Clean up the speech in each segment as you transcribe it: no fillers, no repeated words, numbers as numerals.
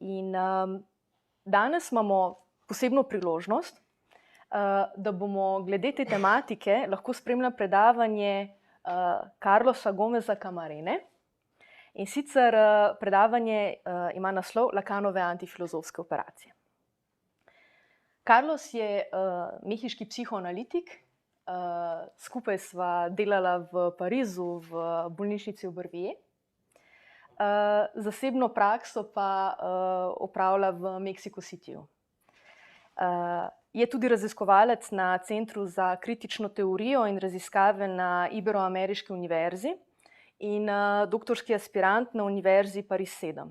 In danes imamo posebno priložnost, da bomo glede te tematike lahko spremljali predavanje Carlosa Gomeza Camarene. In sicer predavanje ima naslov Lacanove antifilozofske operacije. Carlos je mehiški psihoanalitik, skupaj sva delala v Parizu v bolnišnici v Barbie. Zasebno prakso pa opravlja v Mexico Cityju. Je tudi raziskovalec na Centru za kritično teorijo in raziskave na Iberoameriški univerzi in doktorski aspirant na Univerzi Pariz 7.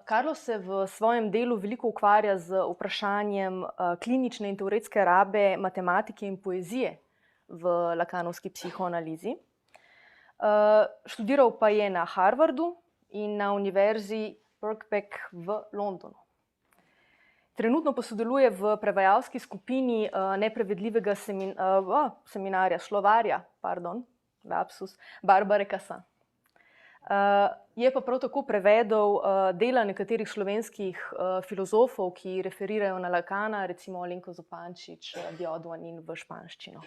Carlos se v svojem delu veliko ukvarja z vprašanjem klinične in teoretske rabe matematike in poezije v lakanovski psihoanalizi. Študiral pa je na Harvardu in na Univerzi Birkbeck v Londonu. Trenutno pa sodeluje v prevajalski skupini neprevedljivega slovarja, lapsus, Barbare Cassin. Je pa prav tako prevedel dela nekaterih slovenskih filozofov, ki referirajo na Lacana, recimo Alenko Zupančič, Diodvan in v španščino.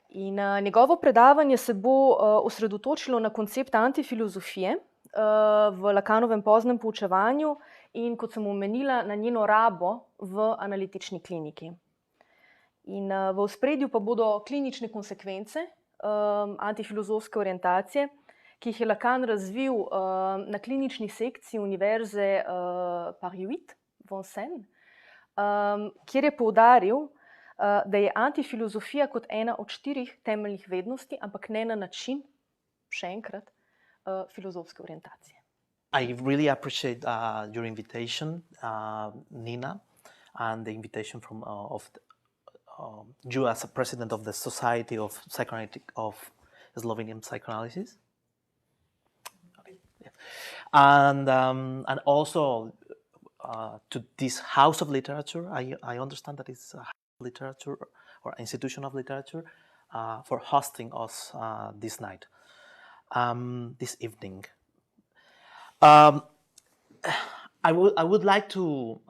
In njegovo predavanje se bo osredotočilo na koncept antifilozofije v Lacanovem poznem poučevanju in, kot sem omenila, na njeno rabo v analitični kliniki. In v ospredju pa bodo klinične konsekvence antifilozofske orientacije, ki jih je Lacan razvil na klinični sekciji Univerze Paris 8, kjer je poudaril, da je antifilozofija kot ena od 4 temeljnih vednosti, ampak ne na način, še enkrat, filozofske orientacije. I really appreciate your invitation, Nina, and the invitation from you as a president of the Society of Slovenian Psychoanalysis. Okay. Yeah. And also to this House of Literature. I understand that it's a literature or institution of literature for hosting us this night, this evening. I would like to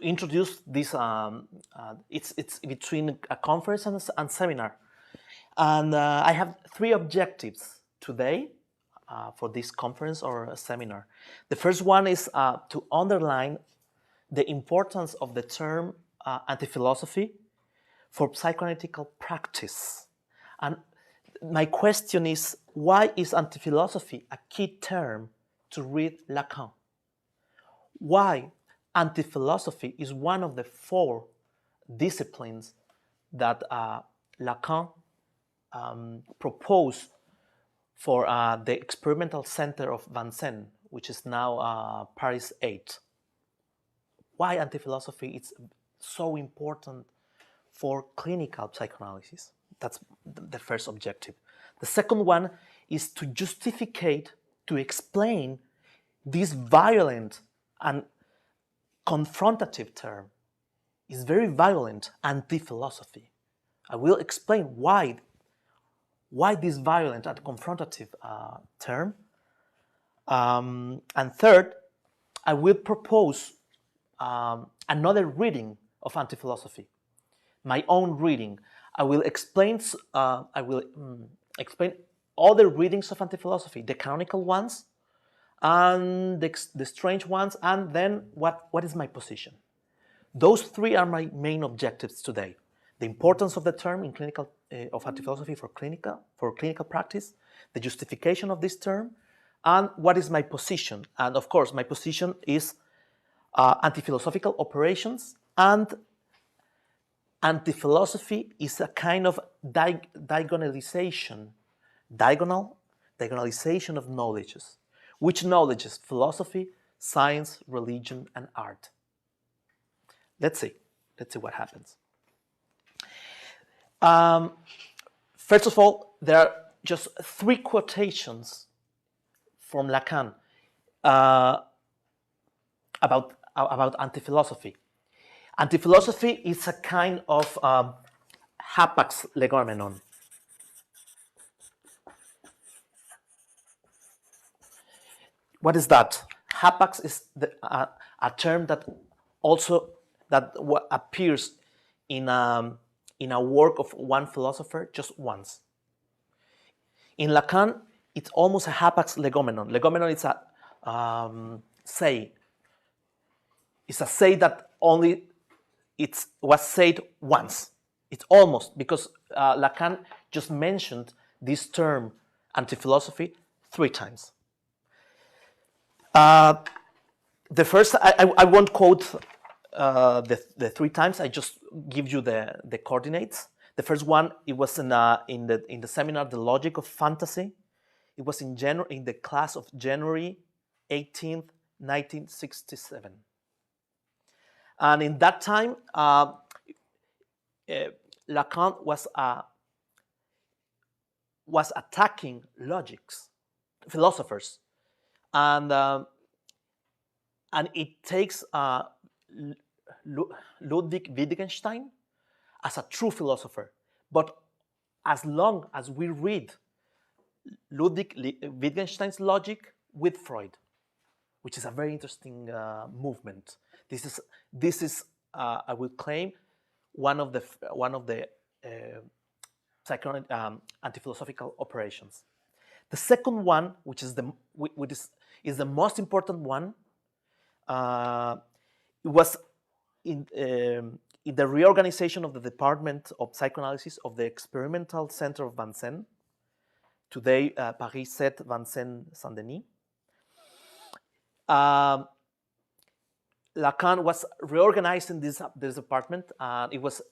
introduce this. It's between a conference and seminar, and I have 3 objectives today for this conference or a seminar. The first one is to underline the importance of the term antiphilosophy for psychoanalytical practice. And my question is, why is antiphilosophy a key term to read Lacan? Why antiphilosophy is one of the 4 disciplines that Lacan proposed for the experimental center of Vincennes, which is now Paris 8. Why antiphilosophy is so important for clinical psychoanalysis? That's the first objective. The second one is to justify, to explain this violent and confrontative term. Is very violent anti-philosophy. I will explain why this violent and confrontative term. And third, I will propose another reading of anti-philosophy, my own reading. I will explain all the readings of anti-philosophy, the canonical ones and the strange ones, and then what is my position. Those 3 are my main objectives today. The importance of the term in clinical of anti-philosophy for clinical practice, the justification of this term, and what is my position. And of course, my position is anti-philosophical operations, and anti-philosophy is a kind of diagonalization of knowledges. Which knowledges? Philosophy, science, religion, and art. Let's see what happens. First of all, there are just 3 quotations from Lacan about anti-philosophy. Anti-philosophy is a kind of hapax legomenon. What is that? Hapax is a term that also appears in a work of one philosopher just once. In Lacan, it's almost a hapax legomenon. Legomenon is a say. It's a say that only it was said once. It's almost, because Lacan just mentioned this term anti-philosophy 3 times. The first, I won't quote the 3 times. I just give you the coordinates. The first one, it was in the seminar, The Logic of Fantasy. It was in the class of January 18th, 1967. And in that time, Lacan was attacking philosophers, and it takes Ludwig Wittgenstein as a true philosopher. But as long as we read Ludwig Wittgenstein's logic with Freud, which is a very interesting movement. This is I would claim one of the anti-philosophical operations. The second one, which is the most important one, it was in the reorganization of the Department of Psychoanalysis of the Experimental Center of Vincennes, today Paris 7 Vincennes Saint-Denis. Lacan was reorganizing this department, and it was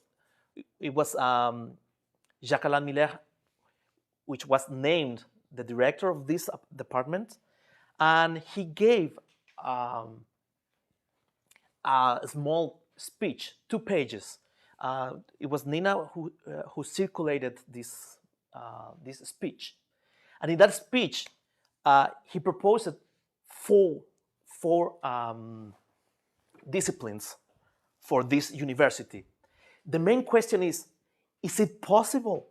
Jacques-Alain Miller, which was named the director of this department, and he gave a small speech, 2 pages. It was Nina who circulated this speech, and in that speech, he proposed 4 disciplines for this university. The main question is it possible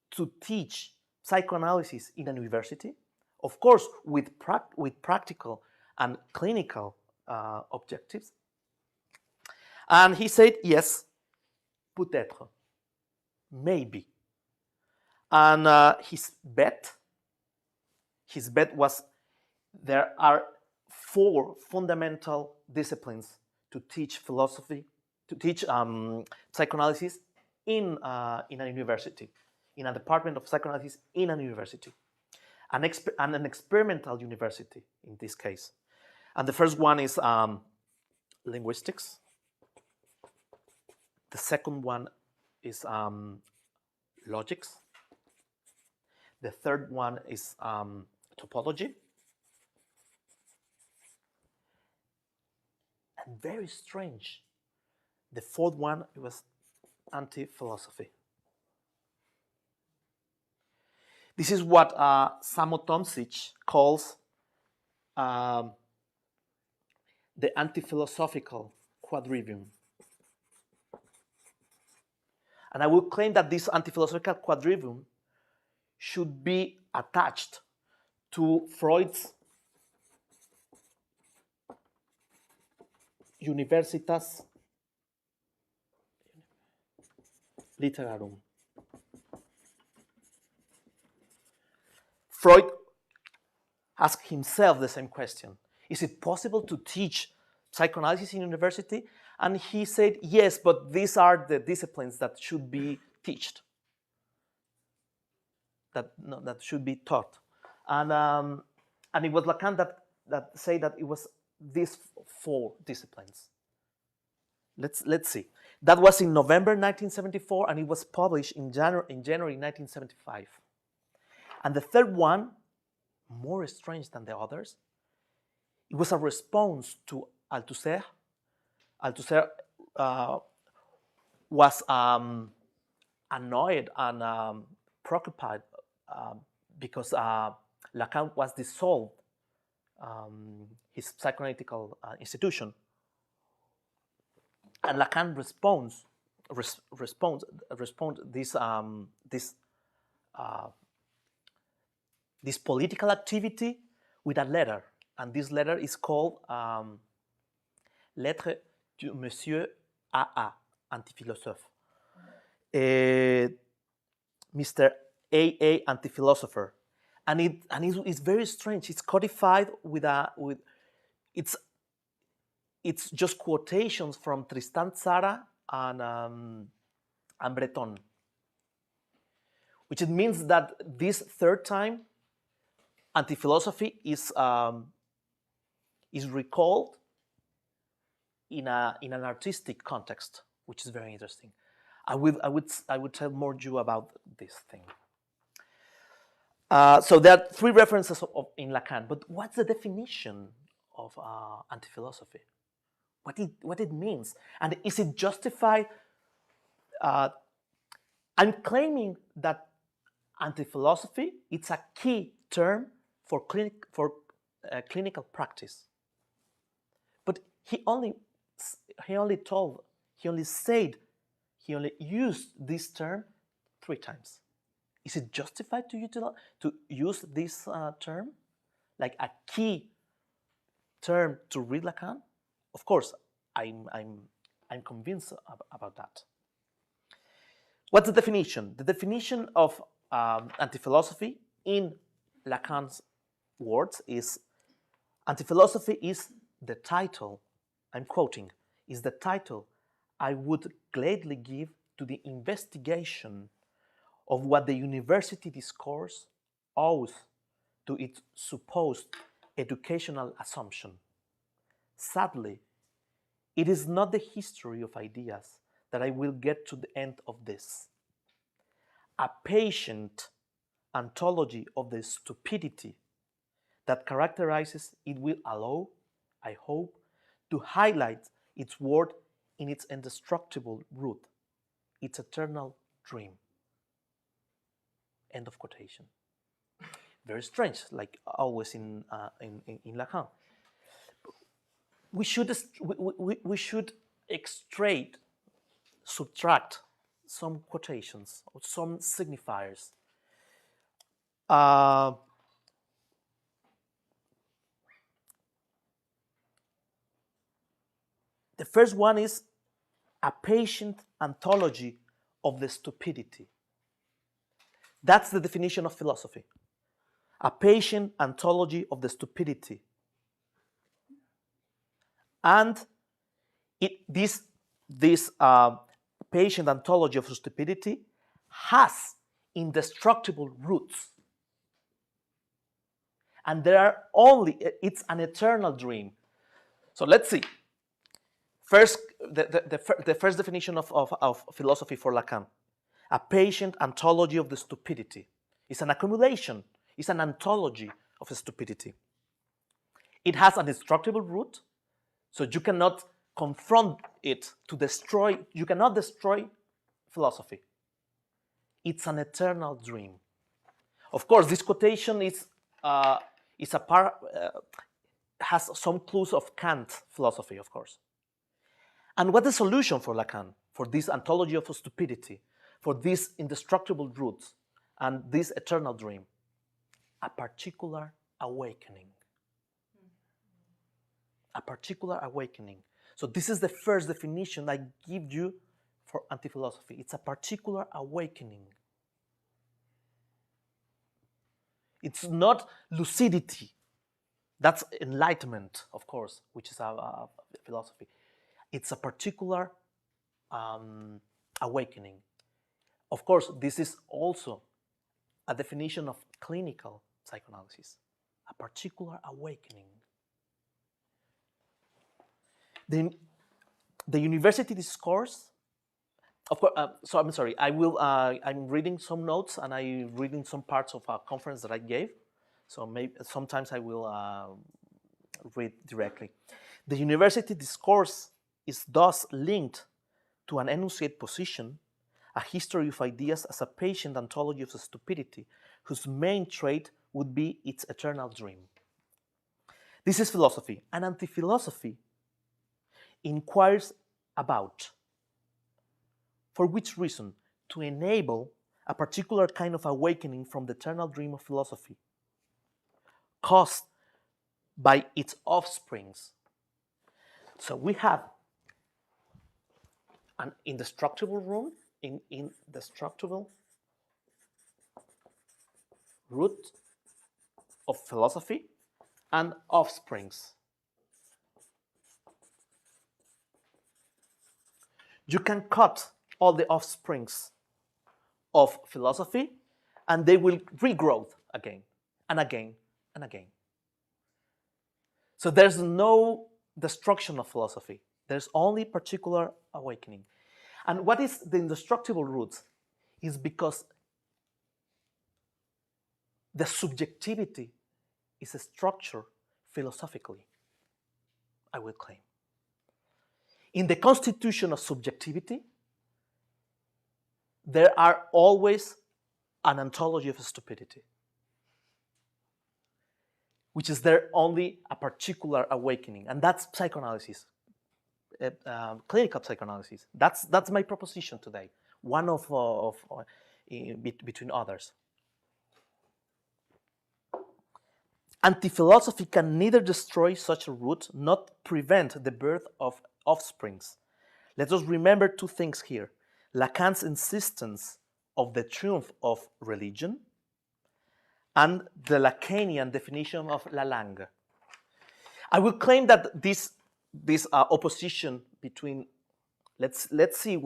to teach psychoanalysis in a university? Of course, with practical and clinical objectives. And he said, yes, peut-être, maybe. And his bet was there are 4 fundamental disciplines to teach philosophy, to teach psychoanalysis in a university, in a department of psychoanalysis in a university, and an experimental university in this case. And the first one is linguistics. The second one is logics. The third one is topology. And very strange, the fourth one, it was anti-philosophy. This is what Samo Tomšič calls the antiphilosophical quadrivium. And I would claim that this antiphilosophical quadrivium should be attached to Freud's Universitas Literarum. Freud asked himself the same question. Is it possible to teach psychoanalysis in university? And he said, yes, but these are the disciplines that should be taught, that should be taught. And it was Lacan that said that it was these 4 disciplines. Let's see. That was in November 1974, and it was published in January 1975. And the third one, more strange than the others, it was a response to Althusser. Althusser was annoyed and preoccupied because Lacan was dissolved his psychoanalytical institution, and Lacan responds this political activity with a letter and this letter is called Lettre du Monsieur AA, antiphilosophe. Mr. AA, antiphilosopher, and it's very strange. It's codified with it's just quotations from Tristan Tzara and Breton, which it means that this third time antiphilosophy is recalled in an artistic context, which is very interesting. I would tell more you about this thing. So there are three references in Lacan, but what's the definition of antiphilosophy? What it means, and is it justified? I'm claiming that antiphilosophy it's a key term for clinical practice, but he only used this term 3 times. Is it justified to use this term like a key term to read Lacan? Of course, I'm convinced about that. What's the definition? The definition of antiphilosophy in Lacan's words is antiphilosophy is the title, I'm quoting, is the title I would gladly give to the investigation of what the university discourse owes to its supposed educational assumption. Sadly, it is not the history of ideas that I will get to the end of this. A patient ontology of the stupidity that characterizes it will allow, I hope, to highlight its word in its indestructible root, its eternal dream. End of quotation. Very strange, like always in Lacan. We should subtract some quotations or some signifiers. The first one is a patient ontology of the stupidity. That's the definition of philosophy. A patient ontology of the stupidity. And this patient ontology of stupidity has indestructible roots. And it's an eternal dream. So let's see. First, the first definition of philosophy for Lacan. A patient ontology of the stupidity. It's an accumulation. It's an ontology of stupidity. It has an indestructible root, so you cannot confront it to destroy. You cannot destroy philosophy. It's an eternal dream. Of course, this quotation has some clues of Kant philosophy, of course. And what's the solution for Lacan, for this ontology of stupidity, for these indestructible roots and this eternal dream? A particular awakening. A particular awakening. So this is the first definition I give you for anti-philosophy. It's a particular awakening. It's not lucidity. That's enlightenment, of course, which is a philosophy. It's a particular awakening. Of course, this is also a definition of clinical psychoanalysis. A particular awakening. The university discourse, of course, so I'm sorry, I'm reading some notes and I'm reading some parts of a conference that I gave. So maybe sometimes I will read directly. The university discourse is thus linked to an enunciate position, a history of ideas as a patient ontology of stupidity, whose main trait would be its eternal dream. This is philosophy. And anti-philosophy inquires about, for which reason? To enable a particular kind of awakening from the eternal dream of philosophy, caused by its offsprings. So we have an indestructible root of philosophy and offsprings. You can cut all the offsprings of philosophy and they will regrow again and again and again. So there's no destruction of philosophy. There's only particular awakening. And what is the indestructible root is because the subjectivity is a structure philosophically, I will claim. In the constitution of subjectivity, there are always an ontology of stupidity, which is there only a particular awakening, and that's psychoanalysis, clinical psychoanalysis. That's my proposition today, one of between others. Antiphilosophy can neither destroy such a root nor prevent the birth of offsprings. Let us remember two things here. Lacan's insistence of the triumph of religion and the Lacanian definition of la langue. I will claim that this opposition between, let's see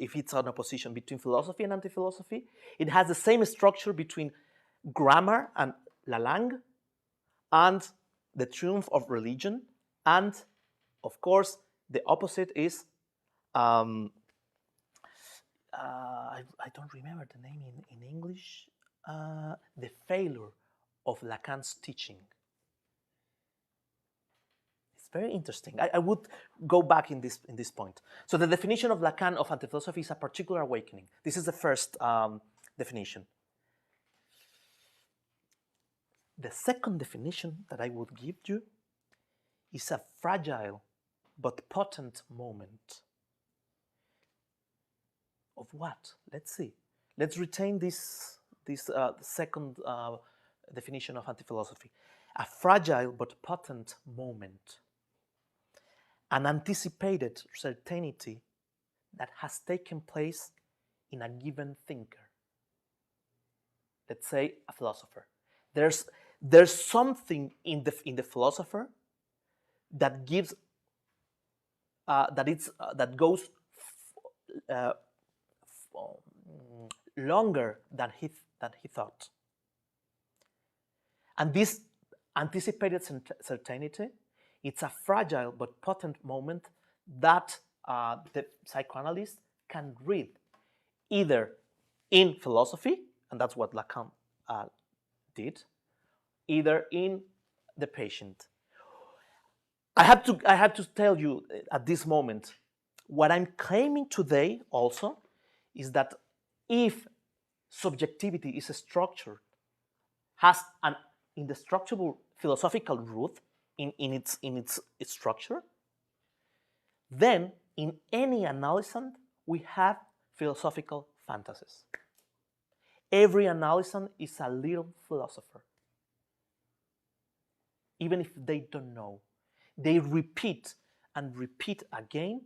if it's an opposition between philosophy and anti-philosophy. It has the same structure between grammar and la langue, and the triumph of religion, and of course the opposite is I don't remember the name in English, the failure of Lacan's teaching. It's very interesting. I would go back in this point. So the definition of Lacan of anti-philosophy is a particular awakening. This is the first definition. The second definition that I would give you is a fragile but potent moment. Of what? Let's see. Let's retain this second definition of anti-philosophy. A fragile but potent moment. An anticipated certainty that has taken place in a given thinker. Let's say a philosopher. There's something in the philosopher that gives that goes longer than he thought. And this anticipated certainty, it's a fragile but potent moment that the psychoanalyst can read either in philosophy, and that's what Lacan did, either in the patient. I have to tell you at this moment, what I'm claiming today also is that if subjectivity is a structure, has an indestructible philosophical root in its structure, then in any analysand we have philosophical fantasies. Every analysand is a little philosopher. Even if they don't know, they repeat and repeat again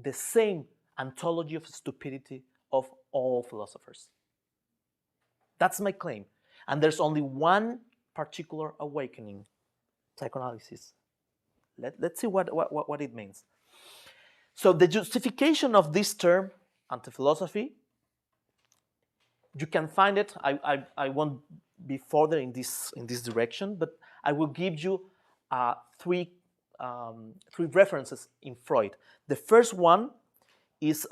the same ontology of stupidity of all philosophers. That's my claim. And there's only one particular awakening, psychoanalysis. Let's see what it means. So the justification of this term, anti-philosophy, you can find it. I won't be further in this direction, but I will give you three references in Freud. The first one is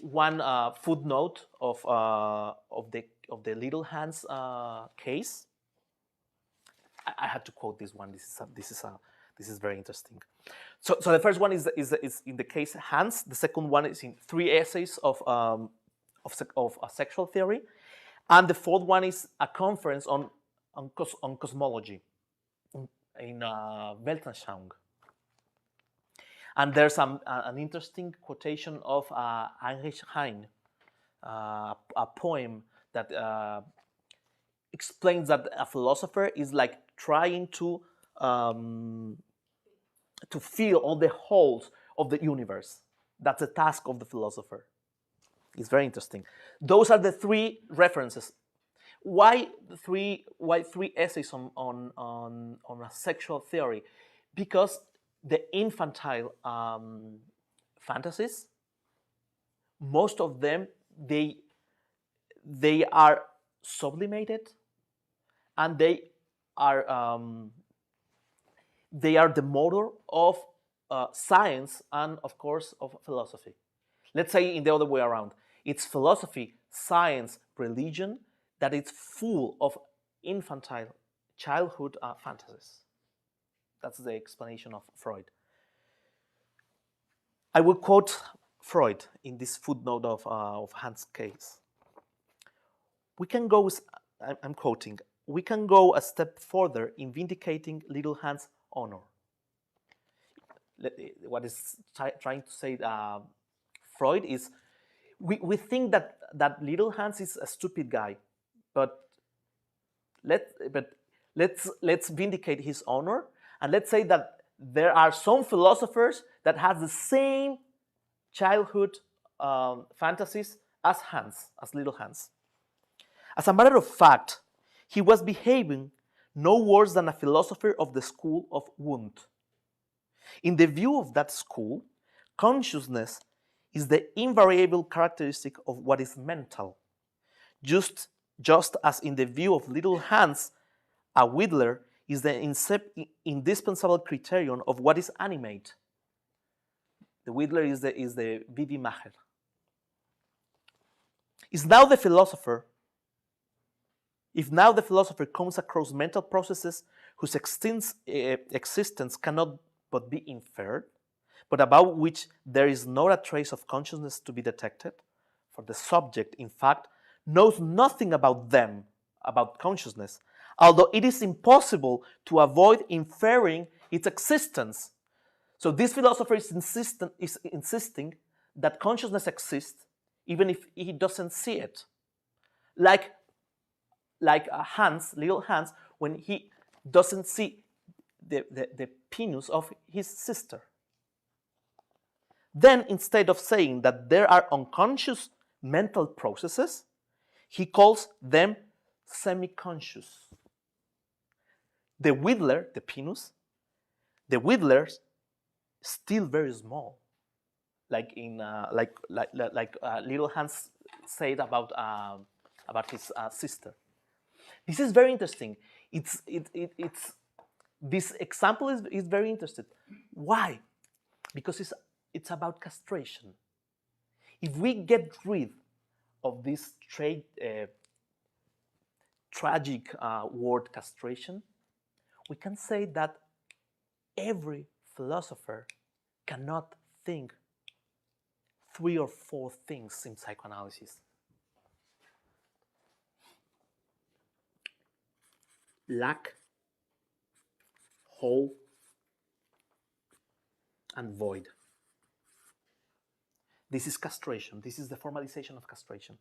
one footnote of the Little Hans case. I had to quote this one. This is very interesting. So the first one is in the case Hans. The second one is in 3 essays of a sexual theory, and the fourth one is a conference on cosmology in Weltanschauung. And there's an interesting quotation of Heinrich Heine, a poem that explains that a philosopher is like trying to fill all the holes of the universe. That's the task of the philosopher. It's very interesting. Those are the three references. Why three essays on a sexual theory? Because the infantile fantasies, most of them, they are sublimated, and they are the motor of science and, of course, of philosophy. Let's say in the other way around. It's philosophy, science, religion that is full of infantile childhood fantasies. That's the explanation of Freud. I will quote Freud in this footnote of Hans' case. We can go, I'm quoting, we can go a step further in vindicating little Hans' honor. What is trying to say Freud is, we think that little Hans is a stupid guy, but let's vindicate his honor, and let's say that there are some philosophers that have the same childhood fantasies as little Hans. As a matter of fact, he was behaving no worse than a philosopher of the school of Wundt. In the view of that school, consciousness is the invariable characteristic of what is mental. Just as in the view of little Hans, a whittler is the indispensable criterion of what is animate. The whittler is the Vivi-Macher. If now the philosopher comes across mental processes whose existence cannot but be inferred, but about which there is not a trace of consciousness to be detected, for the subject, in fact, knows nothing about them, about consciousness, although it is impossible to avoid inferring its existence. So this philosopher is insisting that consciousness exists even if he doesn't see it. Like little Hans, when he doesn't see the penis of his sister. Then, instead of saying that there are unconscious mental processes, he calls them semi-conscious. The whittler, the penis, the whittler's still very small, like little Hans said about his sister. This is very interesting. This example is very interesting. Why? Because it's about castration. If we get rid of this tragic word castration, we can say that every philosopher cannot think 3 or 4 things in psychoanalysis. Lack, whole, and void. This is castration. This is the formalization of castration.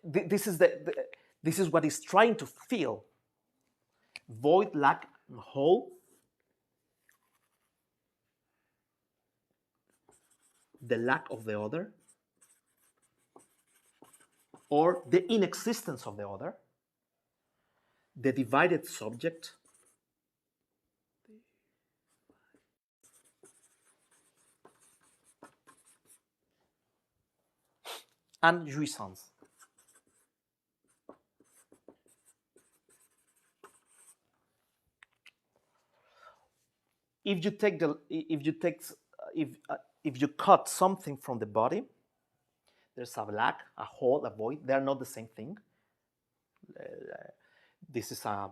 This is what is trying to fill. Void, lack, and whole. The lack of the other, or the inexistence of the other, the divided subject, and jouissance. If you cut something from the body, there's a lack, a hole, a void. They are not the same thing. This is I'm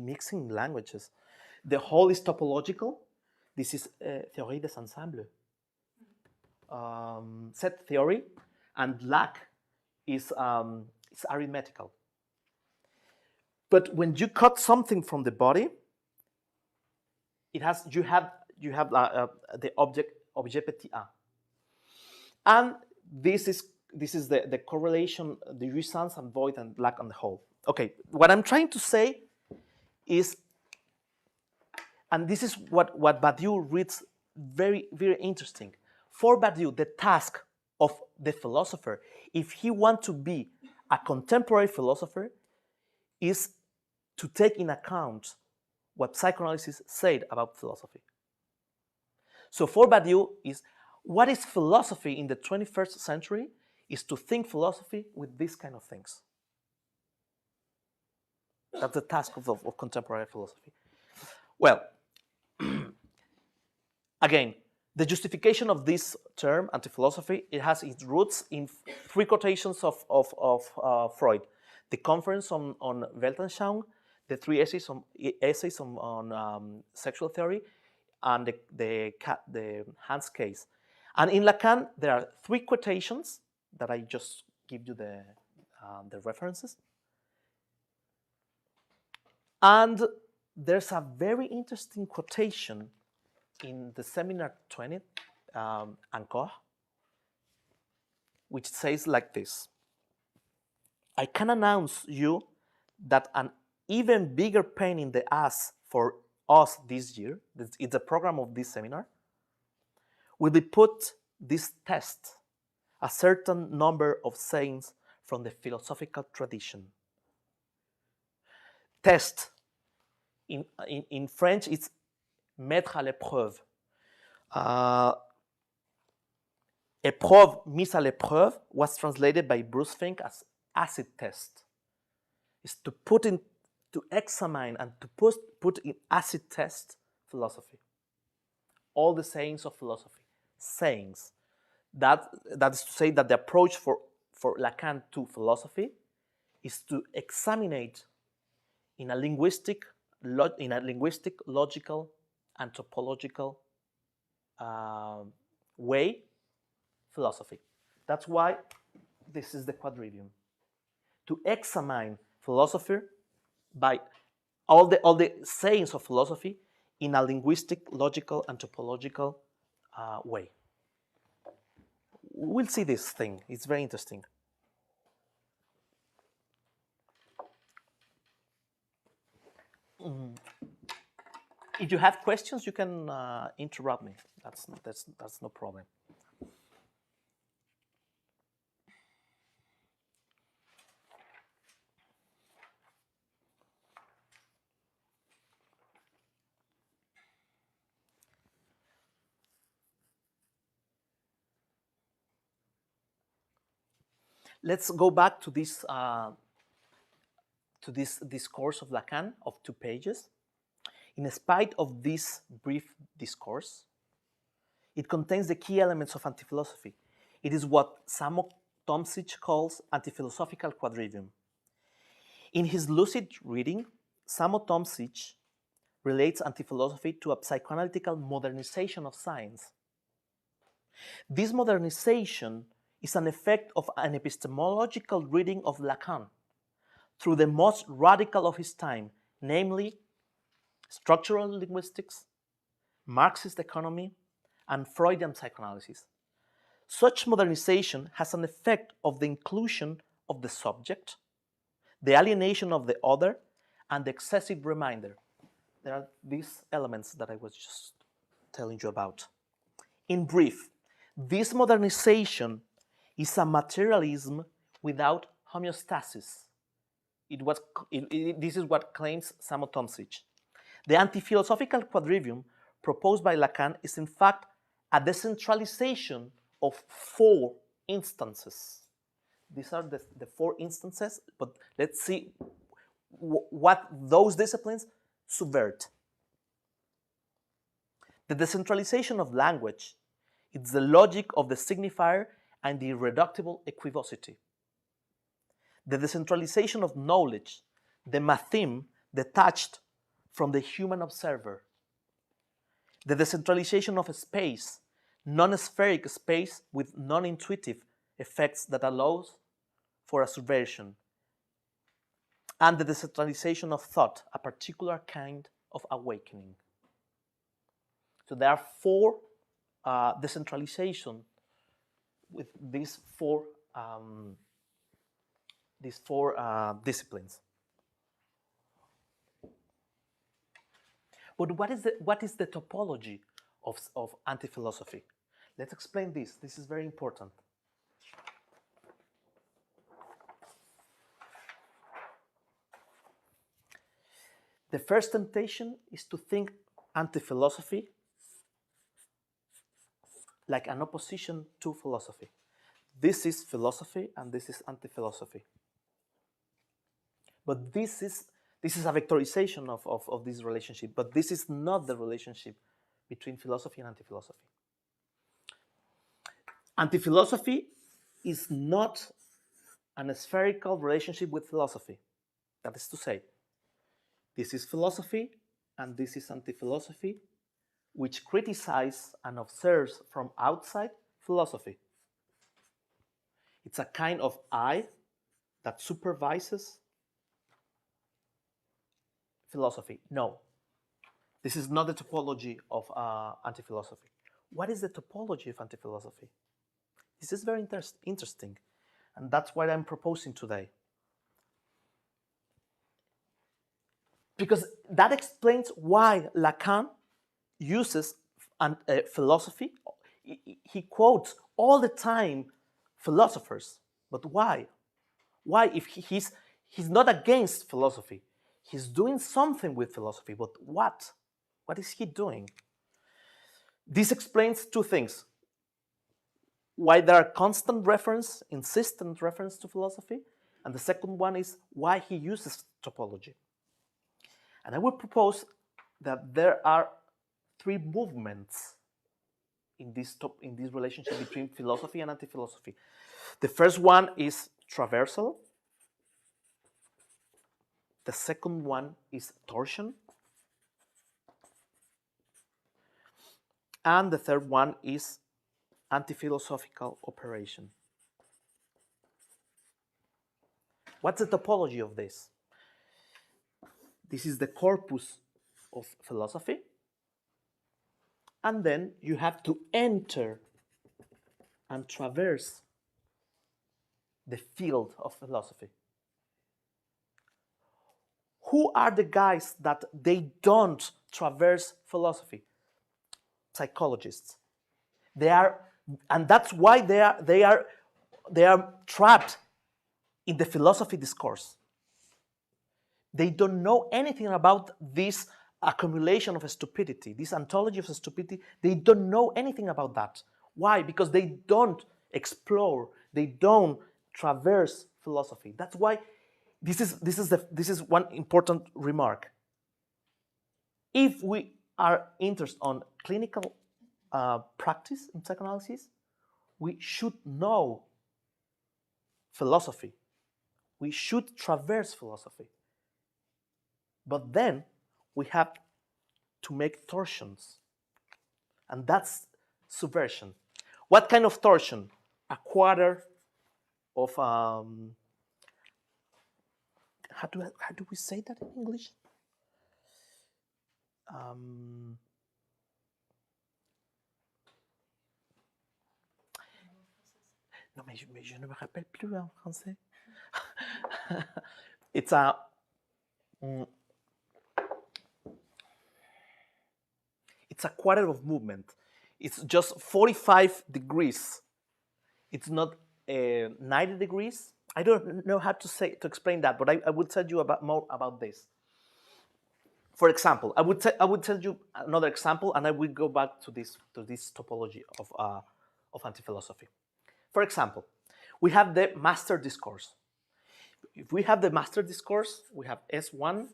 mixing languages. The whole is topological. This is théorie des ensembles. Set theory, and lack is arithmetical. But when you cut something from the body, you have the object petit a, and this is the correlation, the jouissance and void and lack on the whole. Okay, what I'm trying to say is, and this is what Badiou reads very, very interesting. For Badiou, the task of the philosopher, if he wants to be a contemporary philosopher, is to take in account what psychoanalysis said about philosophy. So for Badiou, is what is philosophy in the 21st century is to think philosophy with these kind of things. That's the task of contemporary philosophy. Well, again, the justification of this term, anti-philosophy, it has its roots in three quotations of Freud. The conference on Weltanschauung, the three essays on sexual theory, and the Hans case. And in Lacan, there are three quotations that I just give you the references. And there's a very interesting quotation in the seminar 20, Encore, which says like this: I can announce you that an even bigger pain in the ass for us this year, it's a program of this seminar, will be put this test, a certain number of sayings from the philosophical tradition. Test, in French, it's mettre à l'épreuve. Épreuve, mise à l'épreuve, was translated by Bruce Fink as acid test. It's to put in, to examine and to put in acid test philosophy. All the sayings of philosophy. Sayings. That is to say that the approach for Lacan to philosophy is to examine in a linguistic, logical, and topological way philosophy. That's why this is the quadrivium. To examine philosophy by all the sayings of philosophy in a linguistic, logical, and topological way. We'll see this thing. It's very interesting. If you have questions, you can interrupt me. That's no problem. Let's go back to this discourse of Lacan of 2 pages. In spite of this brief discourse, it contains the key elements of anti-philosophy. It is what Samo Tomšič calls antiphilosophical quadrivium. In his lucid reading, Samo Tomšič relates anti-philosophy to a psychoanalytical modernization of science. This modernization is an effect of an epistemological reading of Lacan through the most radical of his time, namely structural linguistics, Marxist economy, and Freudian psychoanalysis. Such modernization has an effect of the inclusion of the subject, the alienation of the other, and the excessive reminder. There are these elements that I was just telling you about. In brief, this modernization is a materialism without homeostasis. This is what claims Samo Tomšič. The anti-philosophical quadrivium proposed by Lacan is in fact a decentralization of 4 instances. These are the 4 instances, but let's see what those disciplines subvert. The decentralization of language is the logic of the signifier and the irreducible equivocity. The decentralization of knowledge, the matheme detached from the human observer. The decentralization of space, non-spheric space with non-intuitive effects that allows for a subversion. And the decentralization of thought, a particular kind of awakening. So there are 4 decentralization these four disciplines. But what is the topology of anti-philosophy? Let's explain this. This is very important. The first temptation is to think anti-philosophy like an opposition to philosophy. This is philosophy and this is anti-philosophy. But this is a vectorization of this relationship, but this is not the relationship between philosophy and anti-philosophy. Anti-philosophy is not an spherical relationship with philosophy. That is to say, this is philosophy and this is anti-philosophy, which criticizes and observes from outside philosophy. It's a kind of eye that supervises philosophy. No, this is not the topology of anti-philosophy. What is the topology of anti-philosophy? This is very interesting, and that's what I'm proposing today. Because that explains why Lacan uses philosophy. He quotes all the time philosophers, but why? Why, if he's not against philosophy, he's doing something with philosophy, but what? What is he doing? This explains two things. Why there are constant reference, insistent reference to philosophy, and the second one is why he uses topology. And I would propose that there are three movements in this relationship between philosophy and anti-philosophy. The first one is traversal. The second one is torsion. And the third one is antiphilosophical operation. What's the topology of this? This is the corpus of philosophy. And then you have to enter and traverse the field of philosophy. Who are the guys that they don't traverse philosophy? Psychologists. They are, and that's why they are trapped in the philosophy discourse. They don't know anything about this accumulation of stupidity, this ontology of stupidity. They don't know anything about that. Why? Because they don't explore, they don't traverse philosophy. That's why this is one important remark. If we are interested on clinical practice in psychoanalysis, we should know philosophy. We should traverse philosophy. But then we have to make torsions. And that's subversion. What kind of torsion? A quarter of how do we say that in English? Non, mais je ne me rappelle plus en français. It's a quarter of movement. It's just 45 degrees. It's not 90 degrees. I don't know how to explain that, but I would tell you more about this. For example, I would tell you another example, and I will go back to this topology of anti-philosophy. For example, we have the master discourse. If we have the master discourse, we have S1,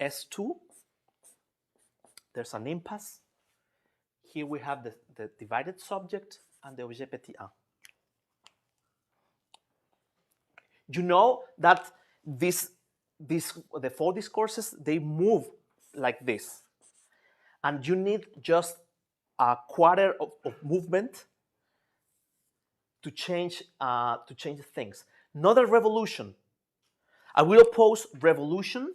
S2. There's an impasse. Here we have the divided subject and the objet petit 1. You know that the four discourses, they move like this. And you need just a quarter of movement to change things. Not a revolution. I will oppose revolution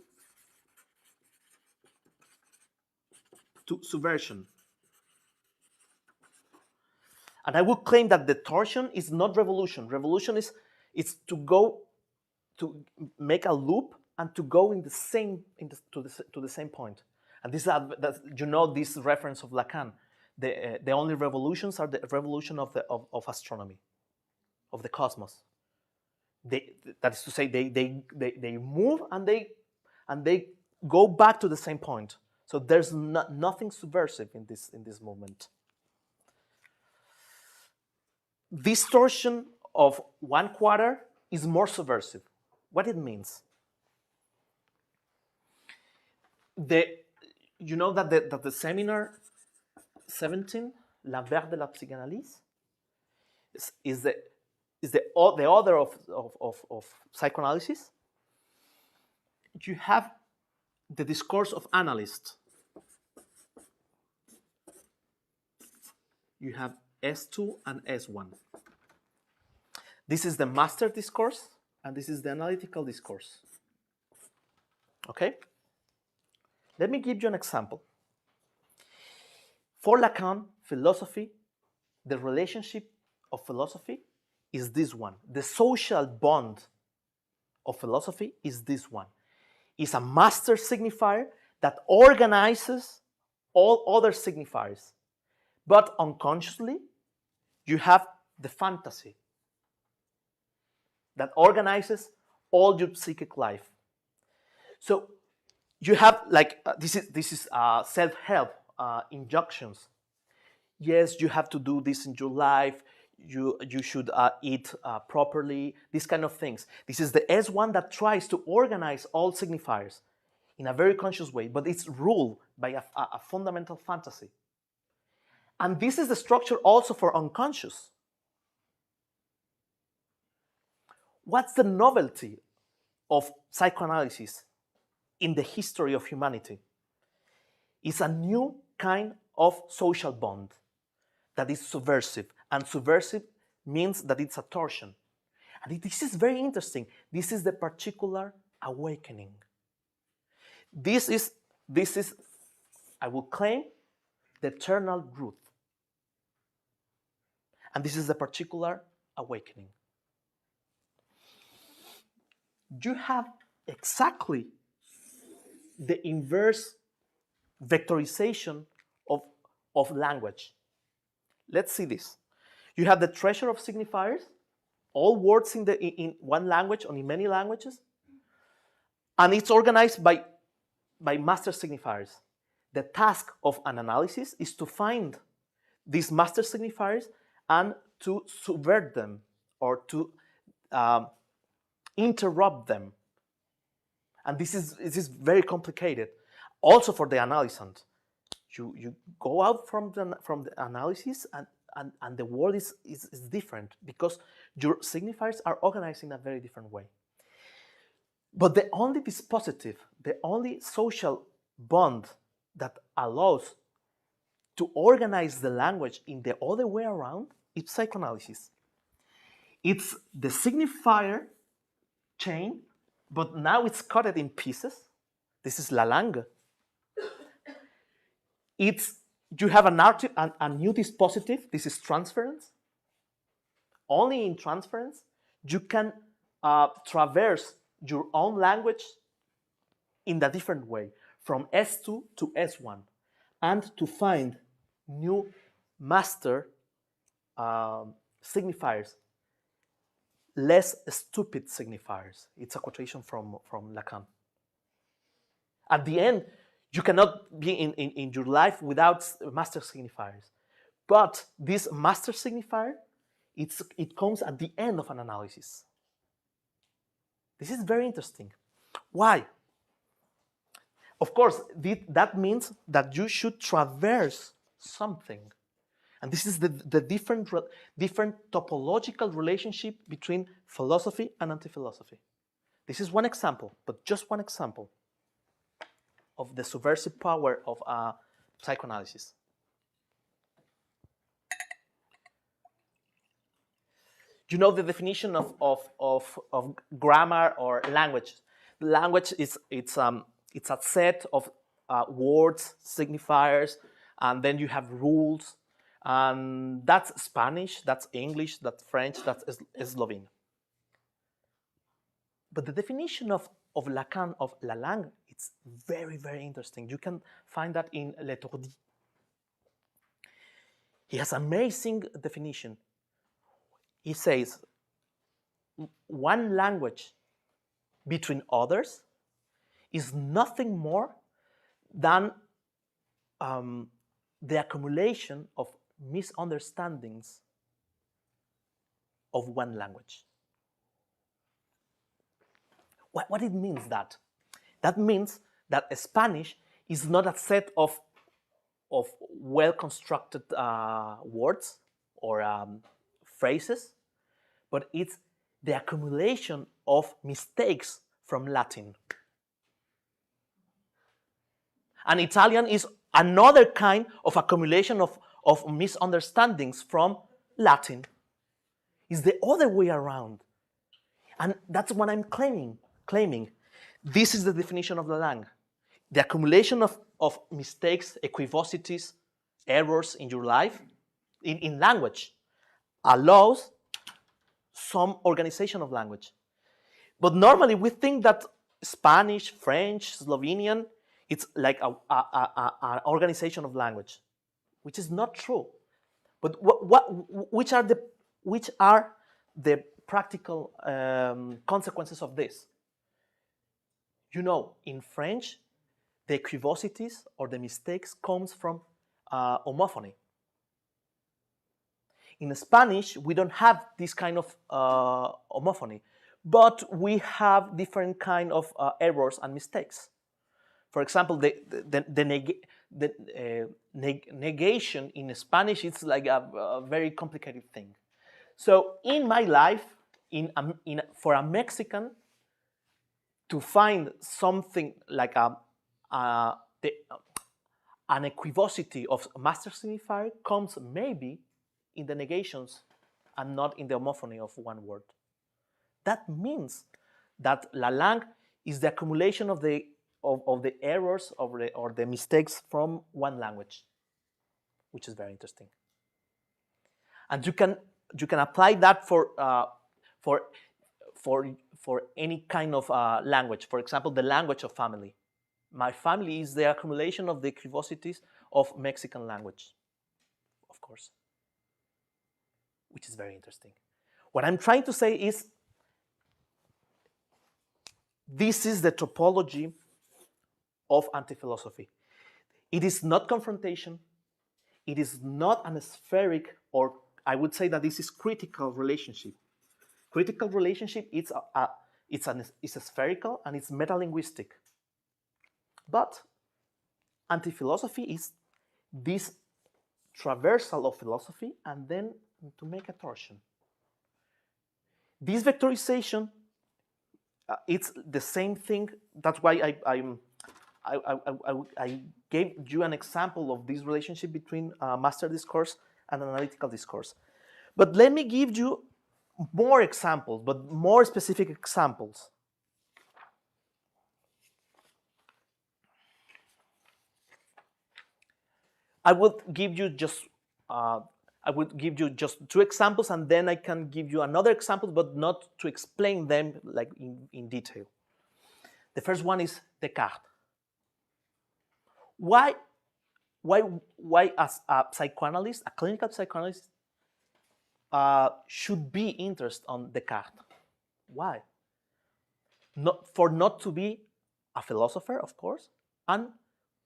to subversion. And I would claim that the torsion is not revolution. Revolution is to go to make a loop and to go in the same to the same point. And this this reference of Lacan. The only revolutions are the revolution of astronomy, of the cosmos. That is to say, they move and they go back to the same point. So there's nothing subversive in this movement. This torsion of 1/4 is more subversive. What it means? You know that the seminar 17, L'Envers de la psychanalyse, is the author of psychoanalysis. You have the discourse of analyst. You have S2 and S1. This is the master discourse, and this is the analytical discourse. Okay? Let me give you an example. For Lacan, philosophy, the relationship of philosophy is this one. The social bond of philosophy is this one. It's a master signifier that organizes all other signifiers. But unconsciously, you have the fantasy that organizes all your psychic life. So you have this is self-help injunctions. Yes, you have to do this in your life. You should eat properly. These kind of things. This is the S1 that tries to organize all signifiers in a very conscious way, but it's ruled by a fundamental fantasy. And this is the structure also for unconscious. What's the novelty of psychoanalysis in the history of humanity? It's a new kind of social bond that is subversive. And subversive means that it's a torsion. And this is very interesting. This is the particular awakening. This is, I will claim, the eternal truth. And this is the particular awakening. You have exactly the inverse vectorization of language. Let's see this. You have the treasure of signifiers, all words in one language or in many languages, and it's organized by master signifiers. The task of an analysis is to find these master signifiers and to subvert them or to interrupt them. And this is very complicated. Also for the analysant, you go out from the analysis and the world is different because your signifiers are organized in a very different way. But the only dispositive, the only social bond that allows to organize the language in the other way around is psychoanalysis. It's the signifier chain, but now it's cut in pieces. This is la langue. You have a new dispositive. This is transference. Only in transference you can traverse your own language in a different way, from S2 to S1, and to find new master signifiers, less stupid signifiers. It's a quotation from Lacan. At the end, you cannot be in your life without master signifiers. But this master signifier, it comes at the end of an analysis. This is very interesting. Why? Of course, that means that you should traverse something. And this is the different topological relationship between philosophy and anti-philosophy. This is one example, but just one example of the subversive power of psychoanalysis. You know the definition of grammar or language. Language it's a set of words, signifiers, and then you have rules. And that's Spanish, that's English, that's French, that's Slovene. But the definition of Lacan, of la langue, it's very, very interesting. You can find that in L'Etourdi. He has amazing definition. He says, one language between others is nothing more than the accumulation of misunderstandings of one language. What it means that? That means that Spanish is not a set of well-constructed words or phrases, but it's the accumulation of mistakes from Latin. And Italian is another kind of accumulation of misunderstandings from Latin. It's the other way around. And that's what I'm claiming. This is the definition of the langue. The accumulation of mistakes, equivocities, errors in your life, in language, allows some organization of language. But normally we think that Spanish, French, Slovenian, it's like an organization of language, which is not true. But which are the practical consequences of this? You know, in French, the equivocities or the mistakes comes from homophony. In Spanish, we don't have this kind of homophony, but we have different kind of errors and mistakes. For example, the negation in Spanish, it's like a very complicated thing. So in my life, for a Mexican, to find something like an equivocity of master signifier comes maybe in the negations and not in the homophony of one word. That means that la langue is the accumulation of the errors or the mistakes from one language, which is very interesting. And you can apply that for any kind of language. For example, the language of family. My family is the accumulation of the equivocities of Mexican language, of course, which is very interesting. What I'm trying to say is this is the topology of anti-philosophy. It is not confrontation. It is not an spheric, or I would say that this is critical relationship. Critical relationship is spherical and it's metalinguistic. But anti-philosophy is this traversal of philosophy and then to make a torsion. This vectorization, it's the same thing. That's why I gave you an example of this relationship between master discourse and analytical discourse. But let me give you more examples, but more specific examples. I would give you just two examples, and then I can give you another example, but not to explain them like in detail. The first one is Descartes. Why as a psychoanalyst, a clinical psychoanalyst, should be interested on Descartes? Why? Not to be a philosopher, of course, and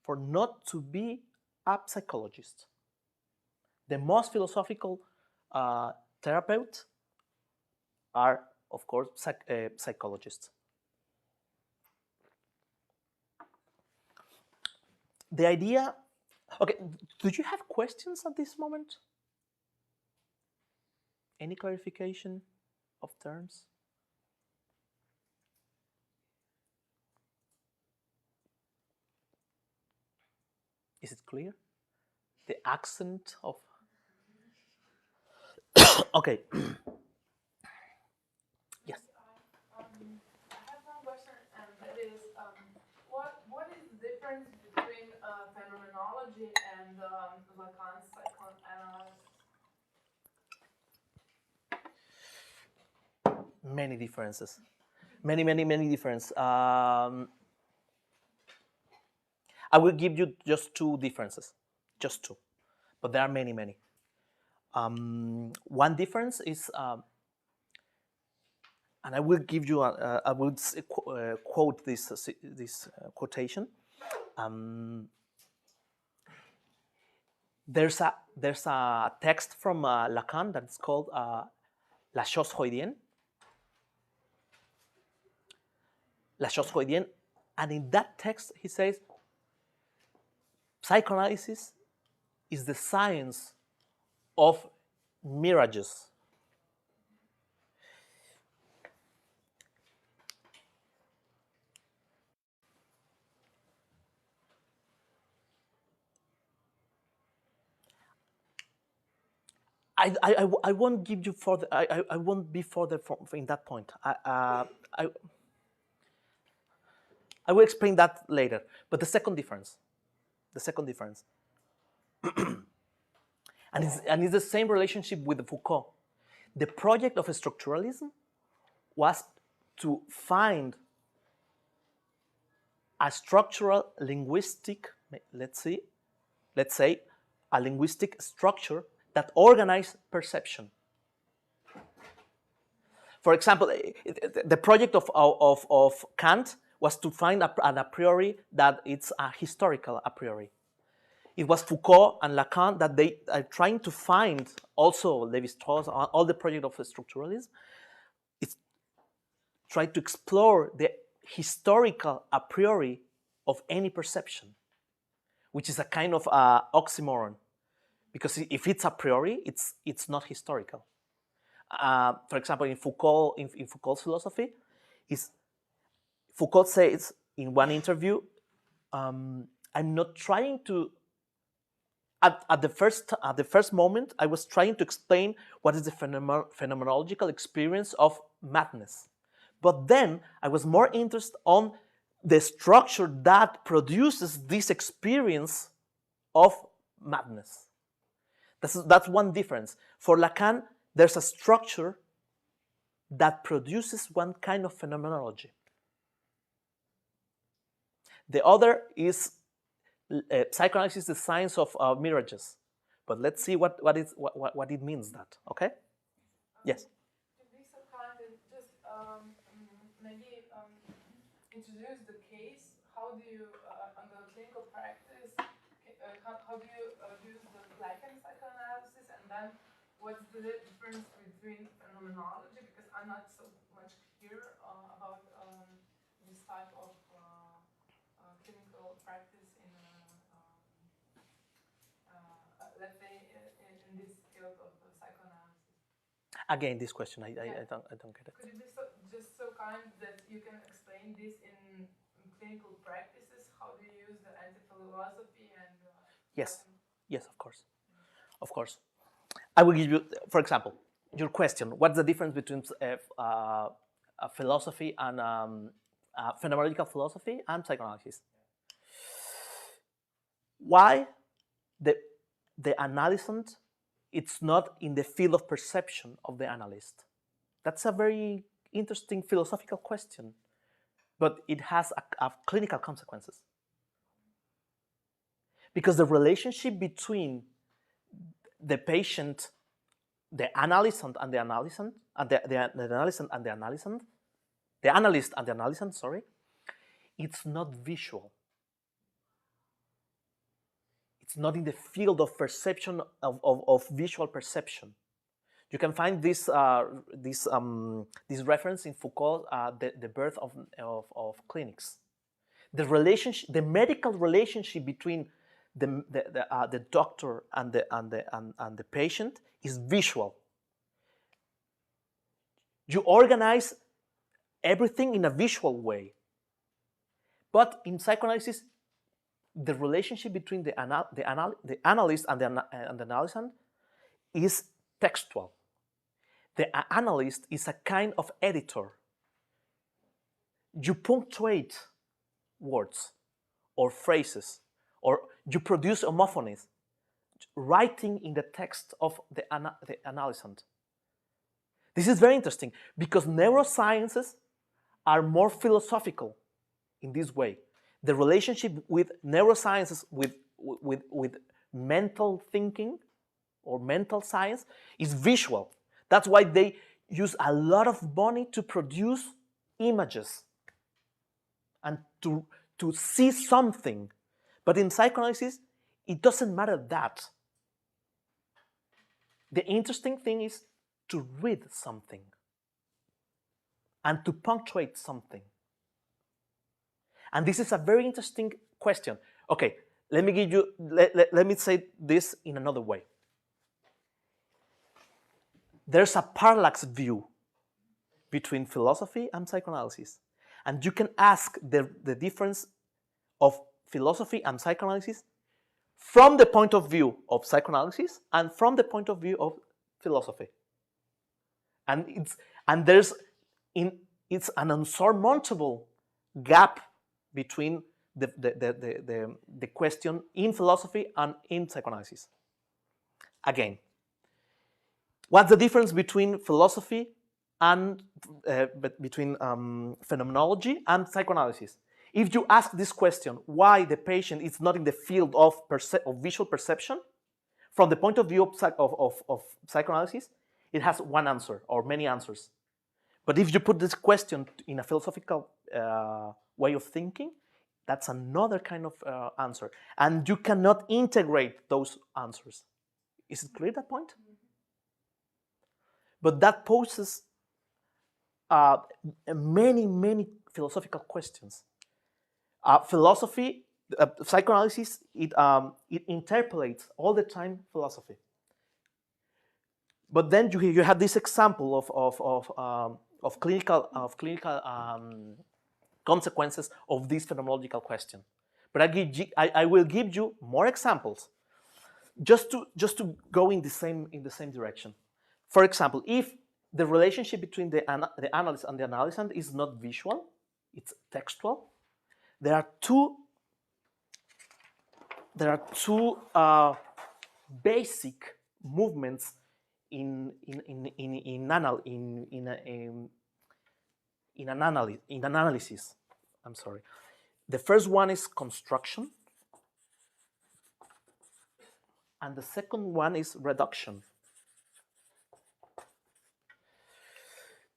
for not to be a psychologist. The most philosophical therapists are, of course, psychologists. The idea, okay, do you have questions at this moment? Any clarification of terms? Is it clear? The accent of... Okay. Yes. I have one question, and that is, what is the difference between phenomenology and Lacan's psychoanalysis? many differences. Many differences. I will give you just two differences, just two, but there are many. One difference is, and I will give you, I will quote this quotation. There's a text from Lacan that is called La chose freudienne. La chose freudienne, and in that text he says, psychoanalysis is the science of mirages. I won't give you further. I won't be further from in that point. I will explain that later. But the second difference, and it's the same relationship with Foucault. The project of structuralism was to find a structural linguistic, let's say, a linguistic structure that organized perception. For example, the project of Kant was to find an a priori that it's a historical a priori. It was Foucault and Lacan that they are trying to find, also Lévi-Strauss, all the project of structuralism, it's trying to explore the historical a priori of any perception, which is a kind of oxymoron. Because if it's a priori, it's not historical. For example, in Foucault's philosophy, Foucault says in one interview, I'm not trying to. At the first moment, I was trying to explain what is the phenomenological experience of madness, but then I was more interested on the structure that produces this experience of madness. That's one difference. For Lacan, there's a structure that produces one kind of phenomenology. The other is psychoanalysis, the science of mirages. But let's see what it means that. Okay? Yes. To be so kind and just maybe introduce the case. How do you, under clinical practice, how do you use the Lacan psychoanalysis, and then what's the difference between phenomenology? Because I'm not so much clear about this type of clinical practice in, let's say, in this field of psychoanalysis. Again, this question, I don't get it. Could you be just so kind that you can explain this in clinical practices? How do you use the antiphilosophy and? Yes, of course. I will give you, for example, your question. What's the difference between philosophy and phenomenological philosophy and psychoanalysis? Why the analysant, it's not in the field of perception of the analyst? That's a very interesting philosophical question, but it has a clinical consequences. Because the relationship between the patient, the analysant and the analysant, and the analysant and the analysant, the analyst and the analysant, sorry, it's not visual. It's not in the field of perception of visual perception. You can find this reference in Foucault, the birth of clinics. The relationship, the medical relationship between the doctor and the patient is visual. You organize everything in a visual way. But in psychoanalysis, the relationship between the analyst and the analysant is textual. The analyst is a kind of editor. You punctuate words or phrases, or you produce homophonies, writing in the text of the analysant. This is very interesting because neurosciences are more philosophical in this way. The relationship with neurosciences with mental thinking or mental science is visual. That's why they use a lot of money to produce images and to see something. But in psychoanalysis, it doesn't matter that. The interesting thing is to read something and to punctuate something. And this is a very interesting question. Okay, let me say this in another way. There's a parallax view between philosophy and psychoanalysis. And you can ask the difference of philosophy and psychoanalysis from the point of view of psychoanalysis and from the point of view of philosophy. And it's an unsurmountable gap between the question in philosophy and in psychoanalysis. Again, what's the difference between philosophy and between phenomenology and psychoanalysis? If you ask this question, why the patient is not in the field of visual perception, from the point of view of psychoanalysis, it has one answer or many answers. But if you put this question in a philosophical way of thinking, that's another kind of answer. And you cannot integrate those answers. Is it clear, that point? But that poses many philosophical questions. Psychoanalysis, it interpolates all the time philosophy. But then you have this example of clinical consequences of this phenomenological question. But I will give you more examples, just to go in the same direction. For example, if the relationship between the analyst and the analysand is not visual, it's textual. There are two basic movements in analysis. I'm sorry. The first one is construction, and the second one is reduction.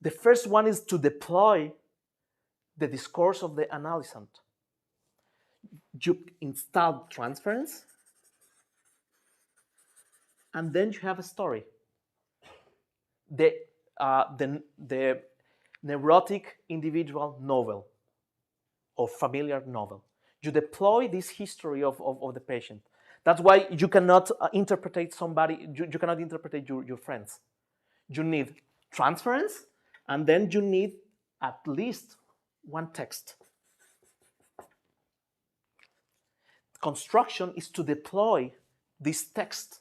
The first one is to deploy the discourse of the analysand. You install transference, and then you have a story. The neurotic individual novel or familiar novel. You deploy this history of the patient. That's why you cannot interpret somebody, you cannot interpret your friends. You need transference, and then you need at least one text. Construction is to deploy this text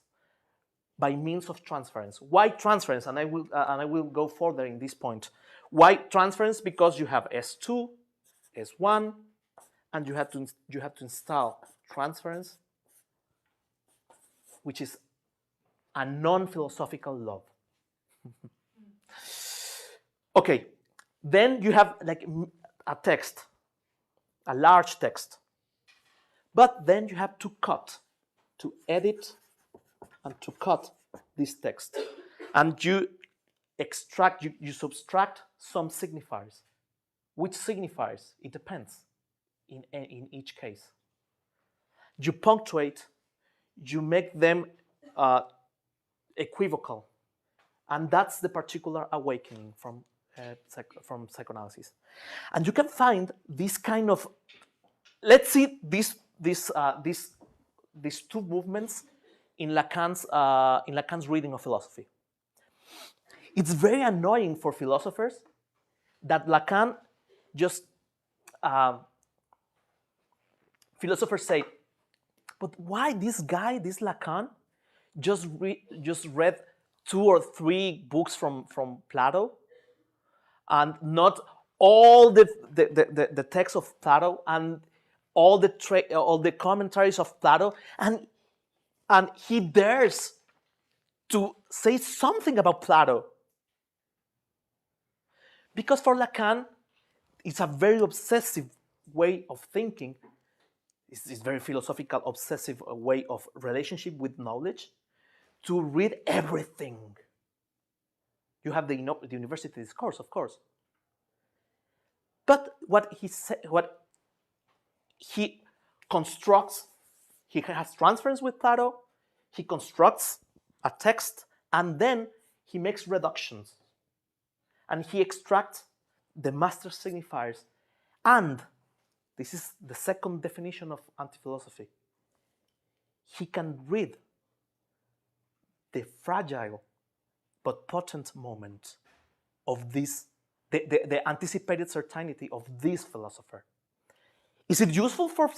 by means of transference. Why transference? And I will go further in this point. Why transference? Because you have S2, S1, and you have to install transference, which is a non-philosophical love. Okay, then you have like a text, a large text. But then you have to edit and to cut this text. And you subtract some signifiers. Which signifiers? It depends in each case. You punctuate, you make them equivocal. And that's the particular awakening from psychoanalysis. And you can find this kind of, let's see these two movements in Lacan's reading of philosophy. It's very annoying for philosophers that Lacan just philosophers say, but why this guy, this Lacan, just read 2 or 3 books from Plato, and not all the text of Plato and all the commentaries of Plato, and he dares to say something about Plato. Because for Lacan, it's a very obsessive way of thinking. It's very philosophical, obsessive way of relationship with knowledge to read everything. You have the university discourse, of course. But what he constructs, he has transference with Plato, he constructs a text, and then he makes reductions. And he extracts the master signifiers. And this is the second definition of anti-philosophy. He can read the fragile but potent moment of this, the anticipated certainty of this philosopher. Is it useful for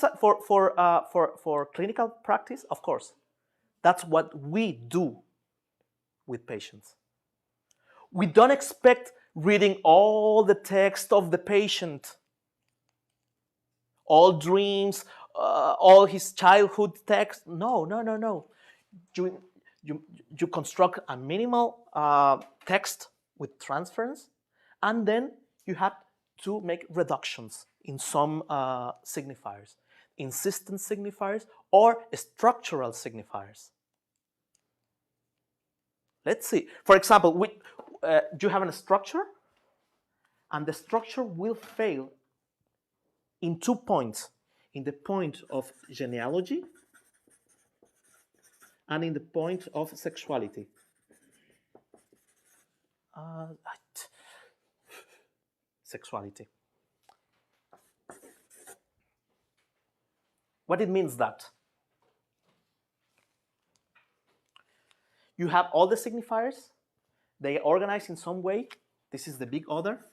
clinical practice? Of course. That's what we do with patients. We don't expect reading all the text of the patient, all dreams, all his childhood text. No. You construct a minimal text with transference, and then you have to make reductions in some signifiers, insistent signifiers or structural signifiers. Let's see. For example, you have a structure, and the structure will fail in 2 points. In the point of genealogy and in the point of sexuality. Sexuality. What it means that you have all the signifiers, they are organized in some way. This is the big order.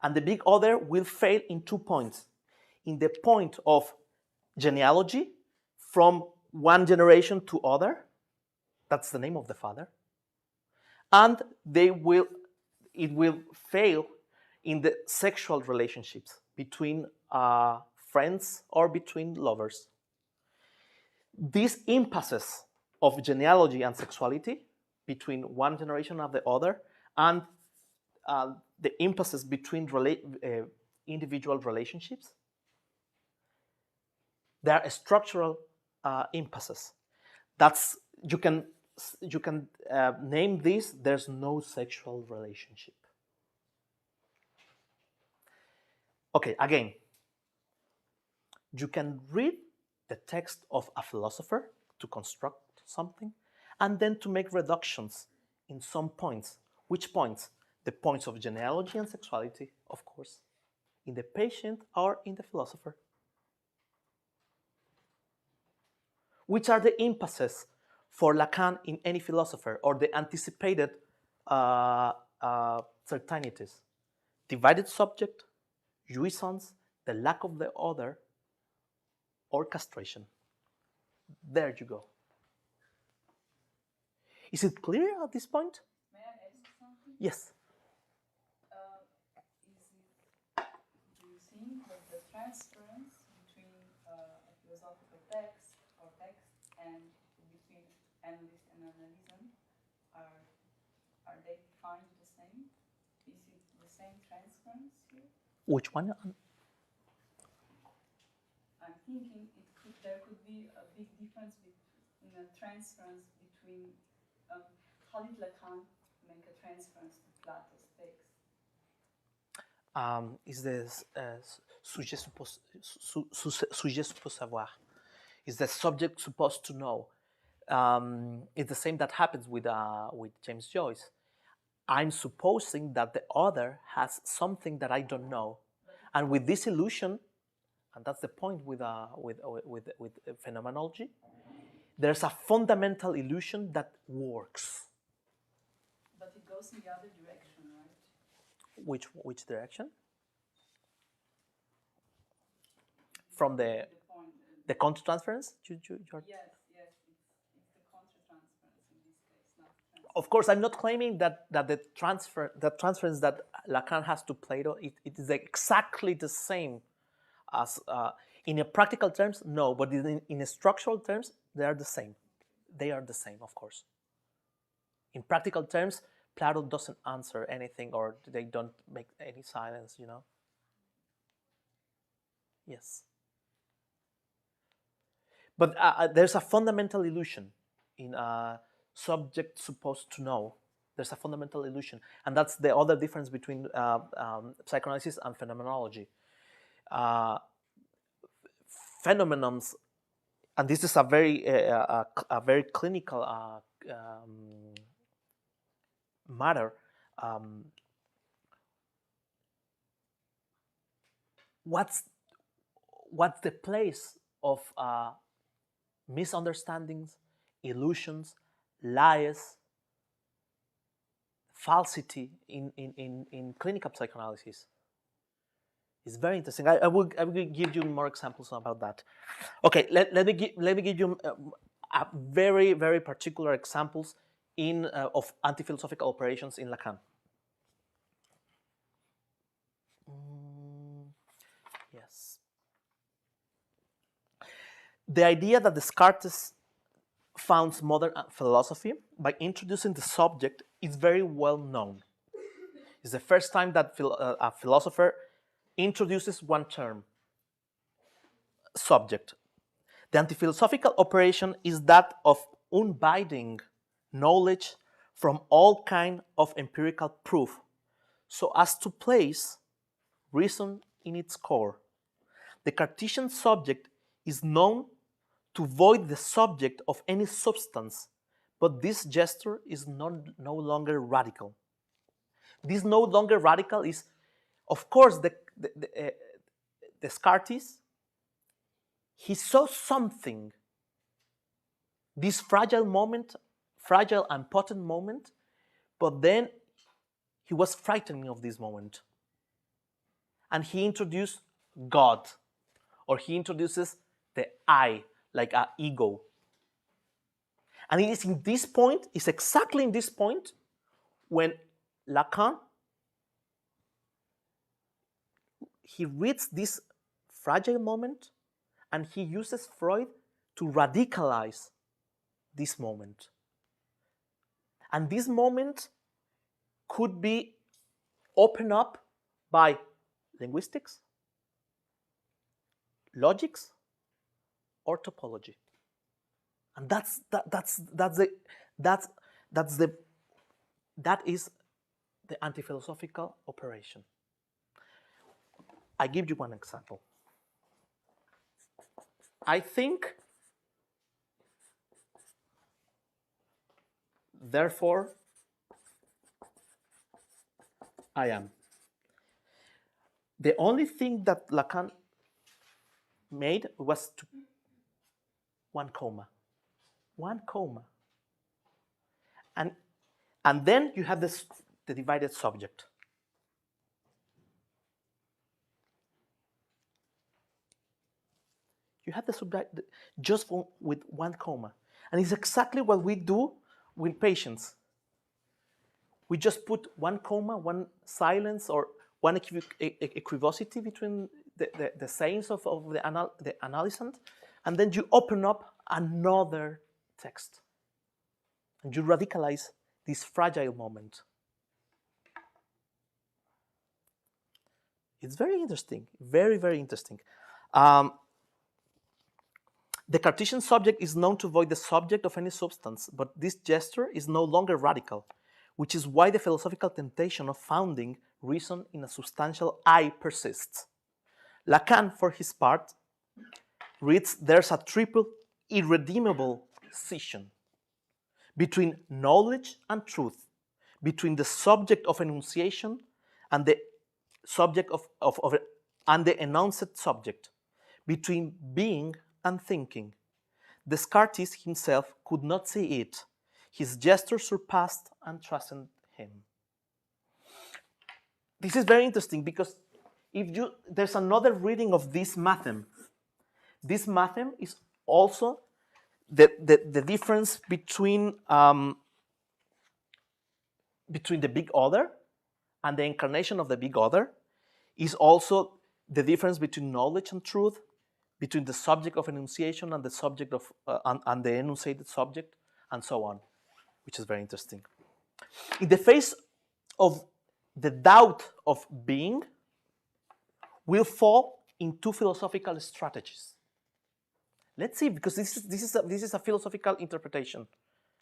And the big order will fail in 2 points. In the point of genealogy, from one generation to other, that's the name of the father. And it will fail in the sexual relationships between friends or between lovers. These impasses of genealogy and sexuality between one generation and the other, and the impasses between individual relationships, they are structural impasses. You can name this. There's no sexual relationship. Okay, again, you can read the text of a philosopher to construct something, and then to make reductions in some points. Which points? The points of genealogy and sexuality, of course, in the patient or in the philosopher. Which are the impasses for Lacan in any philosopher, or the anticipated certainties? Divided subject, jouissance, the lack of the other, or castration. There you go. Is it clear at this point? May I ask something? Yes. Do you think that the transference between a philosophical text or text and between analyst and analysm are they defined the same? Is it the same transference here? Which one? I'm thinking there could be a big difference in a transference between how did Lacan make a transference to Plato's text? Is the sujet supposed savoir? Is the subject supposed to know? It's the same that happens with James Joyce. I'm supposing that the other has something that I don't know, and with this illusion, and that's the point with phenomenology, there's a fundamental illusion that works. But it goes in the other direction, right? Which direction? From the countertransference? Yes, it's the countertransference in this case, not transference. Of course, I'm not claiming that the transference that Lacan has to Plato, it is exactly the same as in a practical terms, no, but in a structural terms, they are the same. They are the same, of course. In practical terms, Plato doesn't answer anything, or they don't make any silence, you know? Yes. But there's a fundamental illusion in a subject supposed to know. There's a fundamental illusion, and that's the other difference between psychoanalysis and phenomenology. Phenomenons, and this is a very clinical matter. What's the place of misunderstandings, illusions, lies, falsity in clinical psychoanalysis? It's very interesting. I will give you more examples about that. Okay, let me give you a very, very particular examples of anti-philosophical operations in Lacan. Yes. The idea that Descartes founds modern philosophy by introducing the subject is very well known. It's the first time that a philosopher introduces one term, subject. The anti-philosophical operation is that of unbinding knowledge from all kind of empirical proof, so as to place reason in its core. The Cartesian subject is known to void the subject of any substance, but this gesture is no longer radical. This no longer radical is, of course, Descartes. He saw something, this fragile and potent moment, but then he was frightened of this moment. And he introduced God, or he introduces the I, like an ego. And it is in this point, it's exactly in this point, when Lacan, he reads this fragile moment, and he uses Freud to radicalize this moment. And this moment could be opened up by linguistics, logics, or topology. And that is the anti-philosophical operation. I give you one example. I think, therefore I am. The only thing that Lacan made was one comma. And then you have the divided subject. You have the subject just with one comma. And it's exactly what we do with patients. We just put one comma, one silence, or one equivocity between the sayings of the analysand, and then you open up another text. And you radicalize this fragile moment. It's very interesting, very, very interesting. The Cartesian subject is known to void the subject of any substance, but this gesture is no longer radical, which is why the philosophical temptation of founding reason in a substantial I persists. Lacan, for his part, reads there's a triple irredeemable scission between knowledge and truth, between the subject of enunciation and the subject and the enounced subject, between being and thinking. Descartes himself could not see it. His gesture surpassed and transcended him. This is very interesting because there's another reading of this mathem. This mathem is also the difference between the big other and the incarnation of the big other, is also the difference between knowledge and truth, between the subject of enunciation and the subject of and the enunciated subject, and so on, which is very interesting. In the face of the doubt of being, will fall into philosophical strategies. Let's see, because this is a philosophical interpretation,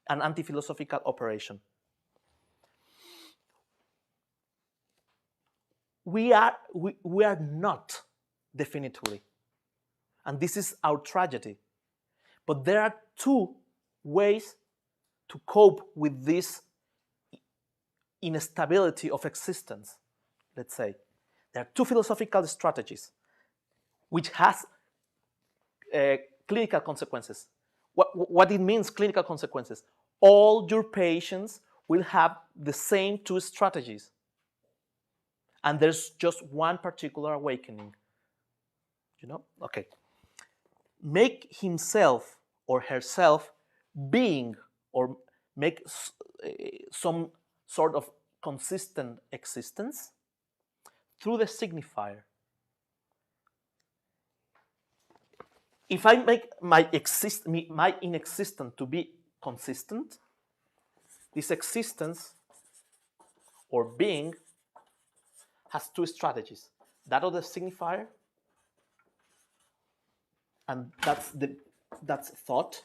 an anti-philosophical operation. We are not definitively, and this is our tragedy. But there are two ways to cope with this instability of existence, let's say. There are two philosophical strategies which has clinical consequences. What it means, clinical consequences? All your patients will have the same two strategies. And there's just one particular awakening. You know? Okay. Make himself or herself being, or make some sort of consistent existence through the signifier. If I make my inexistence to be consistent, this existence or being has two strategies. That of the signifier, and that's thought.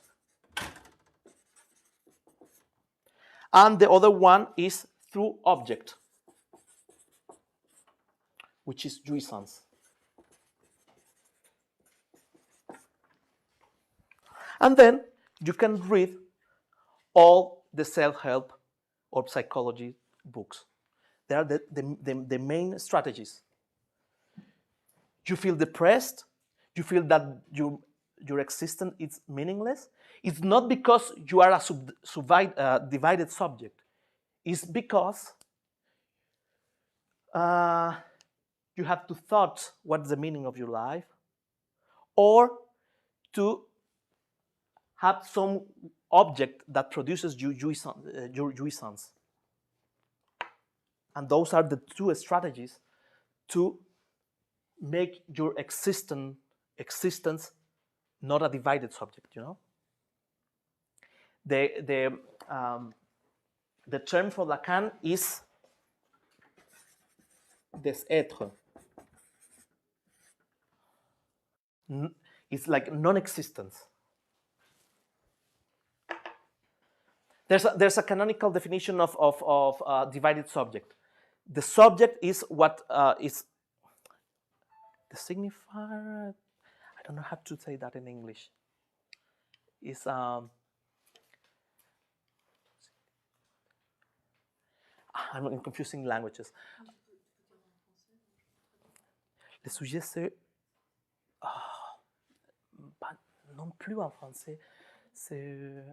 And the other one is through object, which is jouissance. And then you can read all the self-help or psychology books. They are the main strategies. You feel depressed, you feel that your existence is meaningless. It's not because you are a divided subject. It's because you have to thought what's the meaning of your life, or to have some object that produces your jouissance. And those are the two strategies to make your existence not a divided subject, you know? The term for Lacan is des êtres. It's like non-existence. There's a canonical definition of divided subject. The subject is what is the signifier. I don't know how to say that in English. Is I'm in confusing languages. Le sujet c'est pas non plus en français. C'est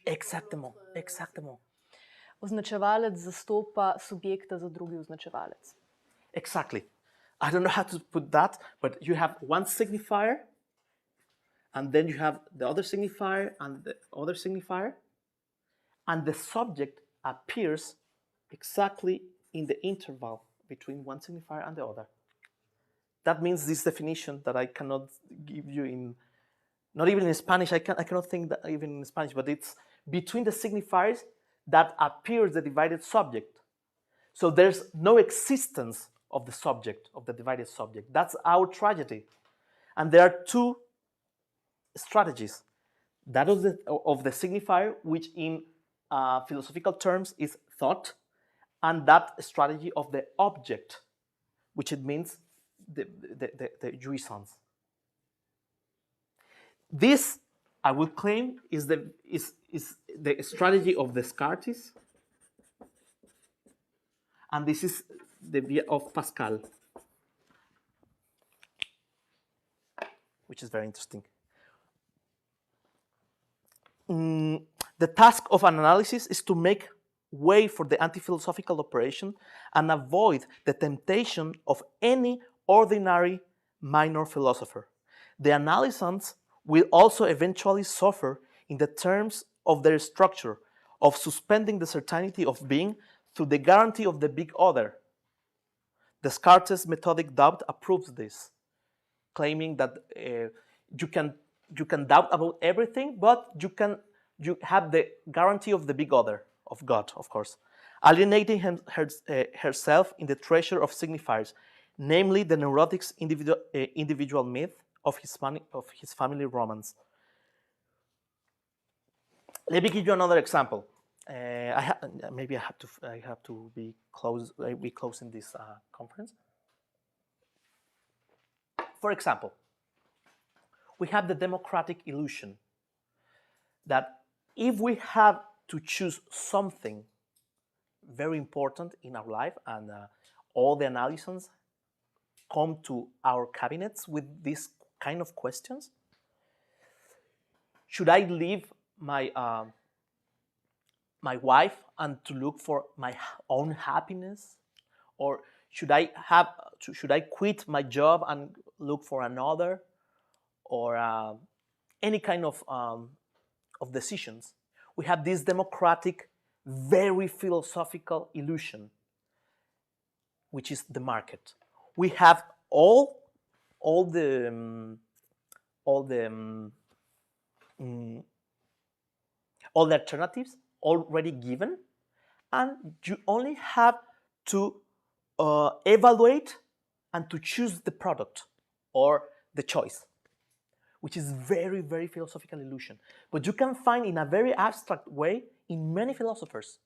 exactement. Označevalec zastopa subjekta za drugi označevalec. Exactly. I don't know how to put that, but you have one signifier, and then you have the other signifier and the other signifier, and the subject appears exactly in the interval between one signifier and the other. That means this definition that I cannot give you in, not even in Spanish, I cannot think that even in Spanish, but it's between the signifiers that appears the divided subject. So there's no existence of the subject, of the divided subject. That's our tragedy. And there are two strategies. That of the signifier, which in philosophical terms is thought, and that strategy of the object, which it means the jouissance. This, I would claim, is the strategy of Descartes, and this is the view of Pascal, which is very interesting. The task of an analysis is to make way for the anti-philosophical operation and avoid the temptation of any ordinary minor philosopher. The analysants will also eventually suffer in the terms of their structure of suspending the certainty of being through the guarantee of the big other. Descartes' methodic doubt approves this. claiming that you can doubt about everything, but you have the guarantee of the big other, of God, of course, alienating herself in the treasure of signifiers, namely the neurotic's individual myth of his family romance. Let me give you another example. Maybe I have to be closing this conference. For example, we have the democratic illusion that if we have to choose something very important in our life, and all the analyses come to our cabinets with these kind of questions, should I leave my my wife and to look for my own happiness, or should I quit my job and look for another, or any kind of decisions? We have this democratic, very philosophical illusion, which is the market. We have all the alternatives already given, and you only have to evaluate and to choose the product or the choice, which is very, very philosophical illusion. But you can find in a very abstract way in many philosophers,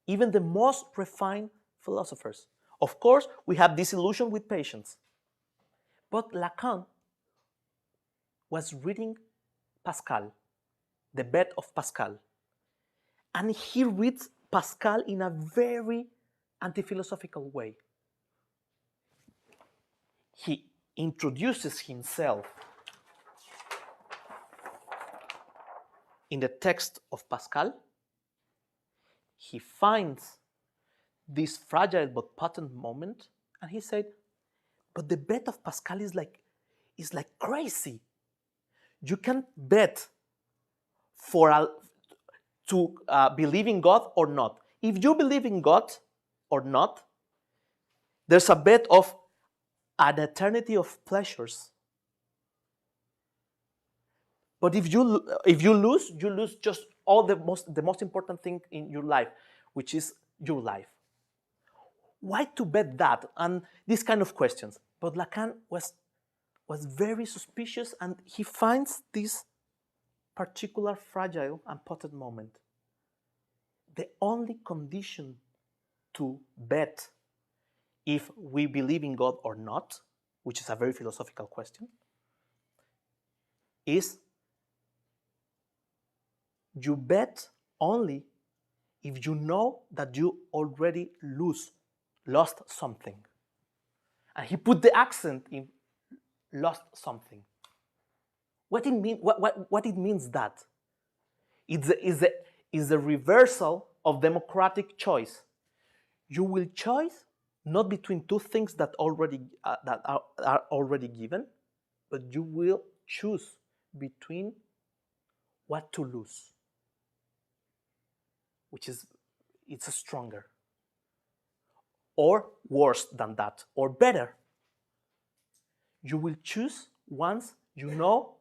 even the most refined philosophers. Of course, we have this illusion with patience. But Lacan was reading Pascal, the bed of Pascal, and he reads Pascal in a very anti-philosophical way. He introduces himself in the text of Pascal. He finds this fragile but potent moment, and he said, but the bet of Pascal is like crazy. You can bet to believe in God or not. If you believe in God or not, there's a bet of an eternity of pleasures. But if you lose, you lose just all the most important thing in your life, which is your life. Why to bet that? And these kind of questions. But Lacan was very suspicious, and he finds this particular fragile and potent moment. The only condition to bet if we believe in God or not, which is a very philosophical question, is you bet only if you know that you already lost something. And he put the accent in lost something. What it means that? It's the reversal of democratic choice. You will choose not between two things that are already given, but you will choose between what to lose, which is it's stronger, or worse than that, or better. You will choose once you know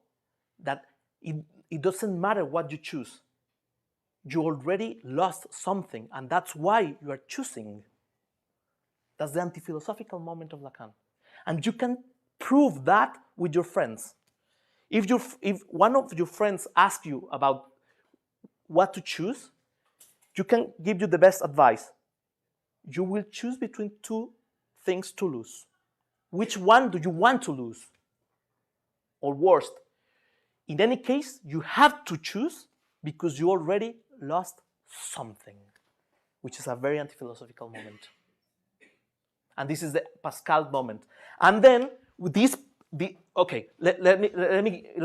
that it doesn't matter what you choose. You already lost something, and that's why you are choosing. That's the anti-philosophical moment of Lacan. And you can prove that with your friends. If one of your friends asks you about what to choose, you can give you the best advice. You will choose between two things to lose. Which one do you want to lose? Or worst, in any case, you have to choose because you already lost something, which is a very anti-philosophical moment. And this is the Pascal moment. And then with this, let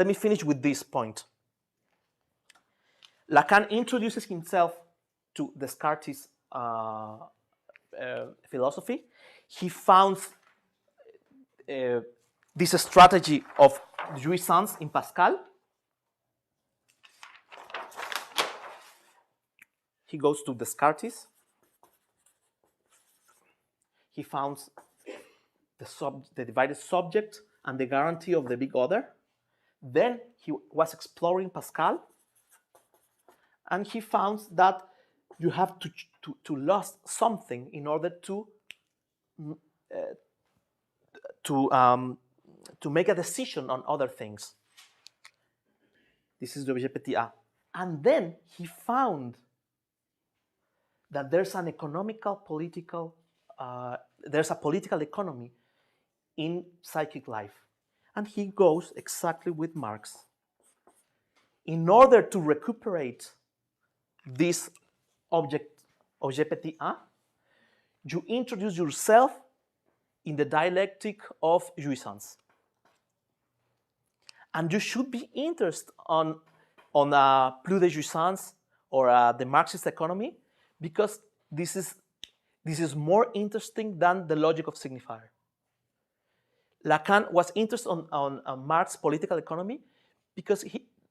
me finish with this point. Lacan introduces himself to Descartes' philosophy. He founds this strategy of jouissance in Pascal. He goes to Descartes. He founds the divided subject and the guarantee of the big other. Then he was exploring Pascal, and he found that you have to lose something in order to make a decision on other things. This is the objet petit a. And then he found that there's an there's a political economy in psychic life. And he goes exactly with Marx. In order to recuperate this objet petit a, you introduce yourself in the dialectic of jouissance. And you should be interested on plus de jouissance or the Marxist economy, because this is more interesting than the logic of signifier. Lacan was interested on Marx's political economy because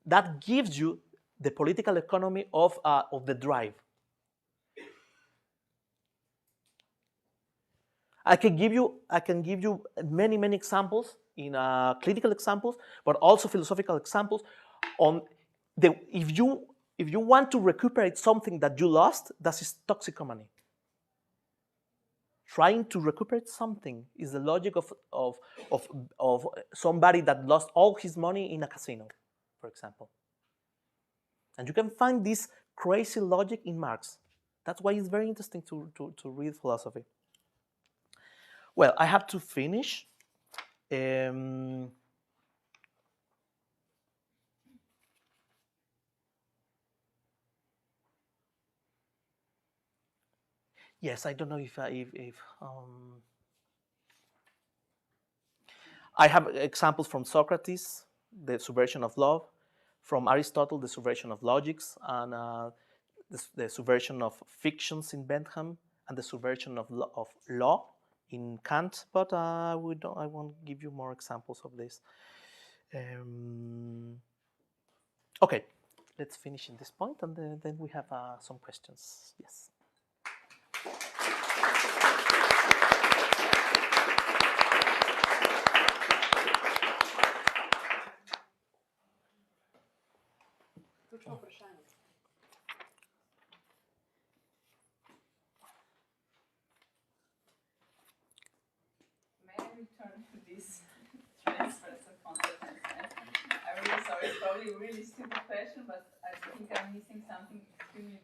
that gives you the political economy of the drive. I can give you many examples in clinical examples, but also philosophical examples on if you want to recuperate something that you lost, that is toxicomany. Trying to recuperate something is the logic of somebody that lost all his money in a casino, for example. And you can find this crazy logic in Marx. That's why it's very interesting to read philosophy. Well, I have to finish. Yes, I don't know if I have examples from Socrates, the subversion of love, from Aristotle, the subversion of logics, and the subversion of fictions in Bentham, and the subversion of law in Kant. But I won't give you more examples of this. Okay, let's finish in this point, and then we have some questions. Yes. May I return to this transference of consciousness? I'm really sorry, it's probably a really stupid question, but I think I'm missing something extremely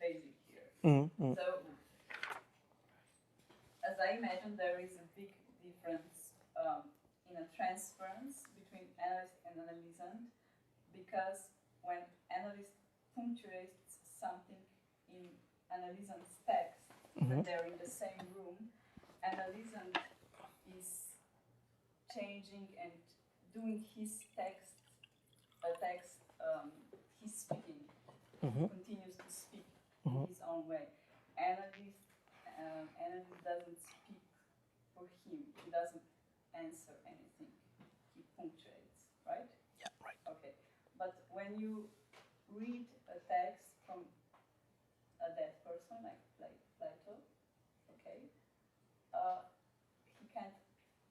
basic here. Mm-hmm. So, as I imagine, there is a big difference in a transference between analyst and analysand, because when analyst punctuates something in analysand's text, even they're in the same room, analysand is changing and doing his text, he's speaking, continues to speak in his own way. Analyst doesn't speak for him. He doesn't answer anything. He punctuates, right? Yeah, right. Okay. But when you read a text from a dead person, like Plato, okay, he can't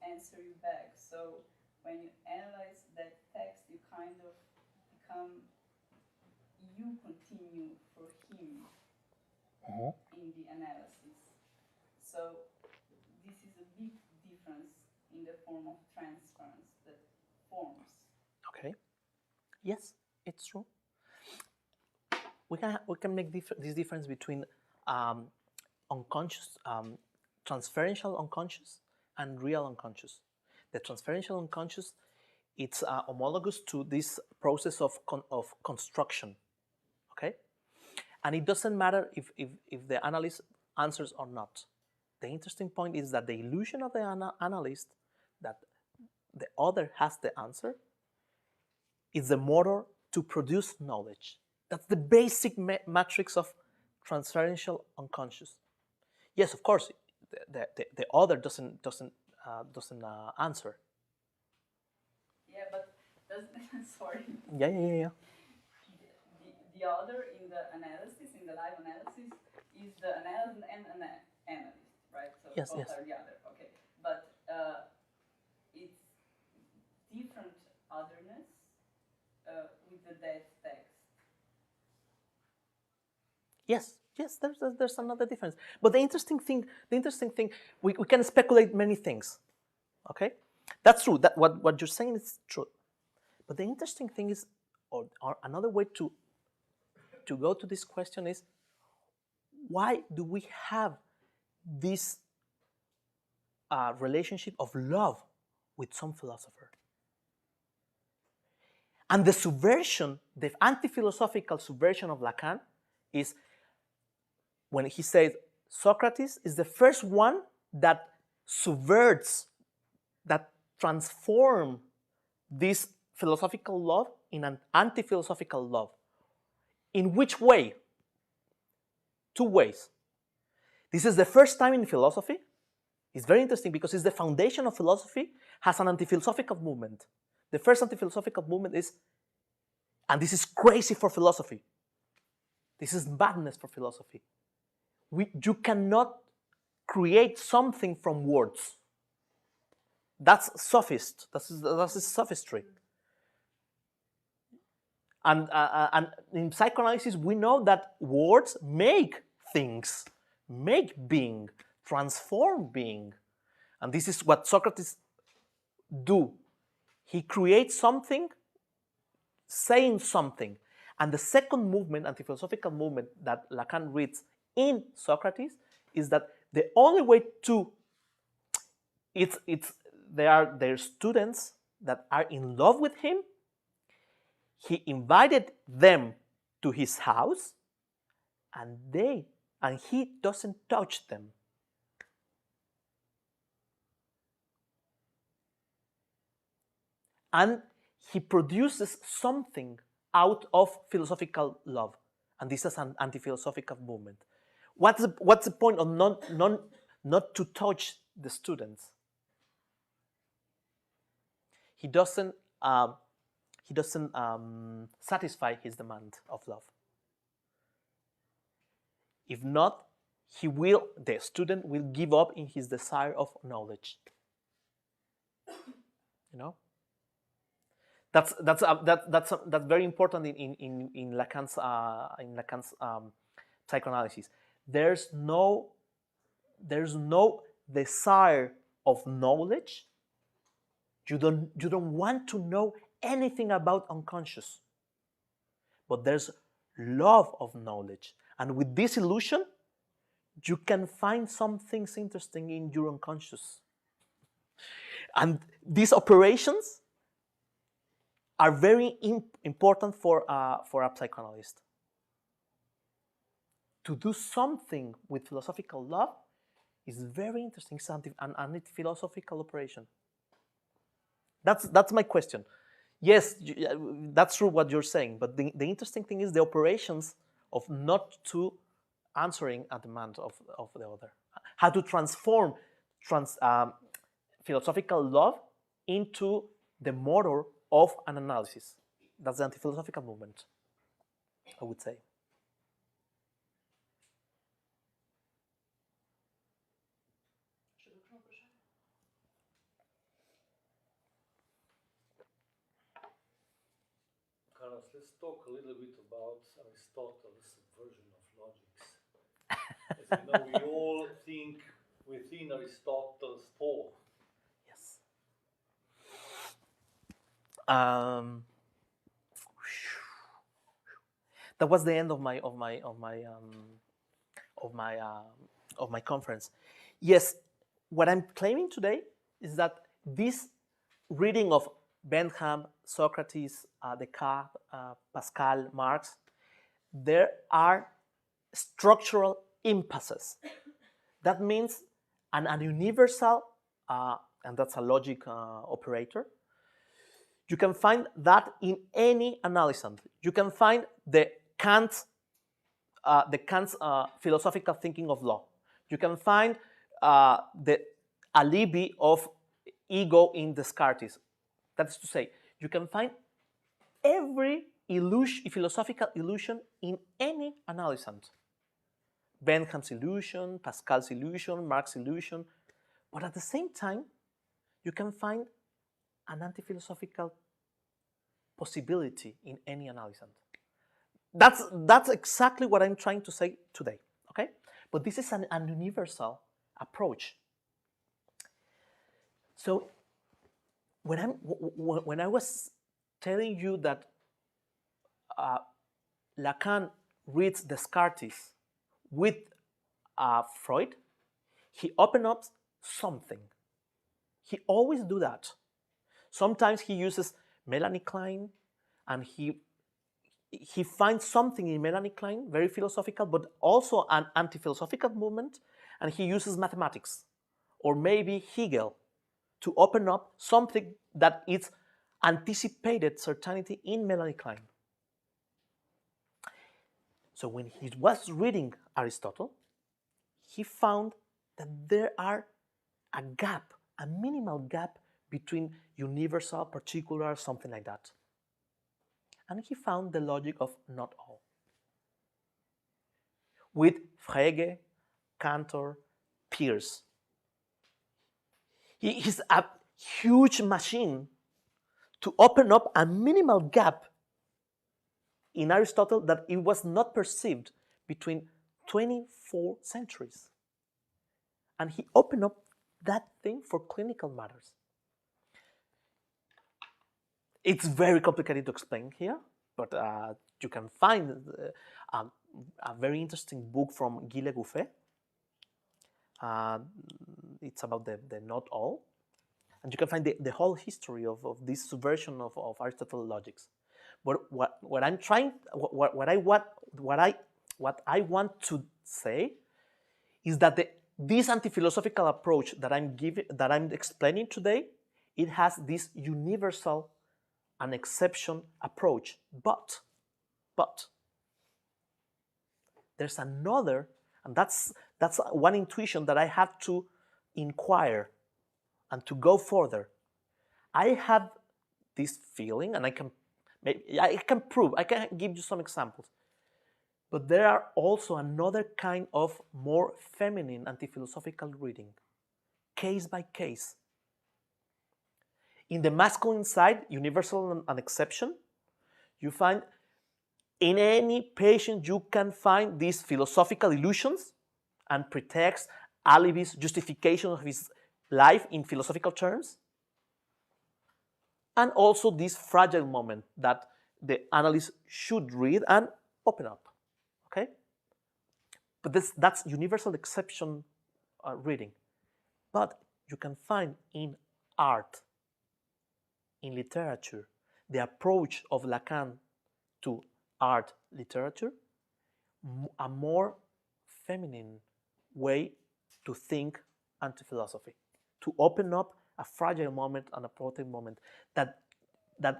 answer you back. So when you analyze that text, you kind of you continue for him in the analysis. So this is a big difference in the form of transference that forms. Okay. Yes, it's true. We can make this difference between unconscious, transferential unconscious, and real unconscious. The transferential unconscious, it's homologous to this process of construction. Okay, and it doesn't matter if the analyst answers or not. The interesting point is that the illusion of the analyst that the other has the answer is the motor to produce knowledge. That's the basic matrix of transferential unconscious. Yes, of course, the other doesn't answer. Yeah, but doesn't sorry. Yeah. The other in the analysis, in the live analysis, is the analyst and analyst, right? So yes. both are the other. Okay, but it's different otherness with the dead text. Yes, there's another difference. But the interesting thing, we can speculate many things. Okay, that's true. That what you're saying is true. But the interesting thing is, or another way to go to this question is, why do we have this relationship of love with some philosopher? And the subversion, the anti-philosophical subversion of Lacan is when he says Socrates is the first one that subverts, that transforms this philosophical love in an anti-philosophical love. In which way? Two ways. This is the first time in philosophy. It's very interesting because it's the foundation of philosophy, has an anti-philosophical movement. The first anti-philosophical movement is, and this is crazy for philosophy, this is madness for philosophy. You cannot create something from words. That's sophist. That's sophistry. And in psychoanalysis, we know that words make things, make being, transform being. And this is what Socrates do. He creates something, saying something. And the second movement, anti-philosophical movement, that Lacan reads in Socrates is that the only way to, there are their students that are in love with him. He invited them to his house, and he doesn't touch them. And he produces something out of philosophical love, and this is an anti-philosophical movement. What's the point of not to touch the students? He doesn't satisfy his demand of love. If not, the student will give up in his desire of knowledge. You know, that's very important in Lacan's psychoanalysis. There's no desire of knowledge. You don't want to know anything about unconscious, but there's love of knowledge, and with this illusion, you can find some things interesting in your unconscious. And these operations are very important for a psychoanalyst. To do something with philosophical love is very interesting. It's an anti-philosophical operation. That's my question. Yes, that's true what you're saying, but the interesting thing is the operations of not to answering a demand of the other. How to transform philosophical love into the motor of an analysis. That's the anti-philosophical movement, I would say. Carlos, let's talk a little bit about Aristotle's version of logics. As we know, we all think within Aristotle's thought. Yes. That was the end of my conference. Yes, what I'm claiming today is that this reading of Bentham, Socrates, Descartes, Pascal, Marx, there are structural impasses. That means an universal, and that's a logic operator. You can find that in any analysand. You can find the Kant's philosophical thinking of law. You can find the alibi of ego in Descartes. That is to say, you can find every philosophical illusion in any analysand. Bentham's illusion, Pascal's illusion, Marx's illusion. But at the same time, you can find an anti-philosophical possibility in any analysand. That's exactly what I'm trying to say today, okay? But this is an universal approach. So when I was telling you that Lacan reads Descartes with Freud, he opened up something. He always do that. Sometimes he uses Melanie Klein, and he finds something in Melanie Klein, very philosophical, but also an anti-philosophical movement, and he uses mathematics, or maybe Hegel, to open up something that is anticipated certainty in Melanie Klein. So when he was reading Aristotle, he found that there are a gap, a minimal gap between universal, particular, something like that. And he found the logic of not all. With Frege, Cantor, Peirce. He's a huge machine to open up a minimal gap in Aristotle that it was not perceived between 24 centuries. And he opened up that thing for clinical matters. It's very complicated to explain here, but you can find a very interesting book from Guy Legouffet. It's about the not all. And you can find the whole history of this subversion of Aristotle's logics. But what I'm trying, what I want to say is that this anti-philosophical approach that I'm explaining today, it has this universal and exception approach. But there's another, and that's one intuition that I have to inquire and to go further. I have this feeling, and I can give you some examples. But there are also another kind of more feminine anti-philosophical reading, case by case. In the masculine side, universal and exception, you find in any patient you can find these philosophical illusions and pretexts, alibis, justification of his life in philosophical terms, and also this fragile moment that the analyst should read and open up. Okay? But that's universal exception reading. But you can find in art, in literature, the approach of Lacan to art literature, a more feminine way to think anti-philosophy, to open up a fragile moment and a protein moment that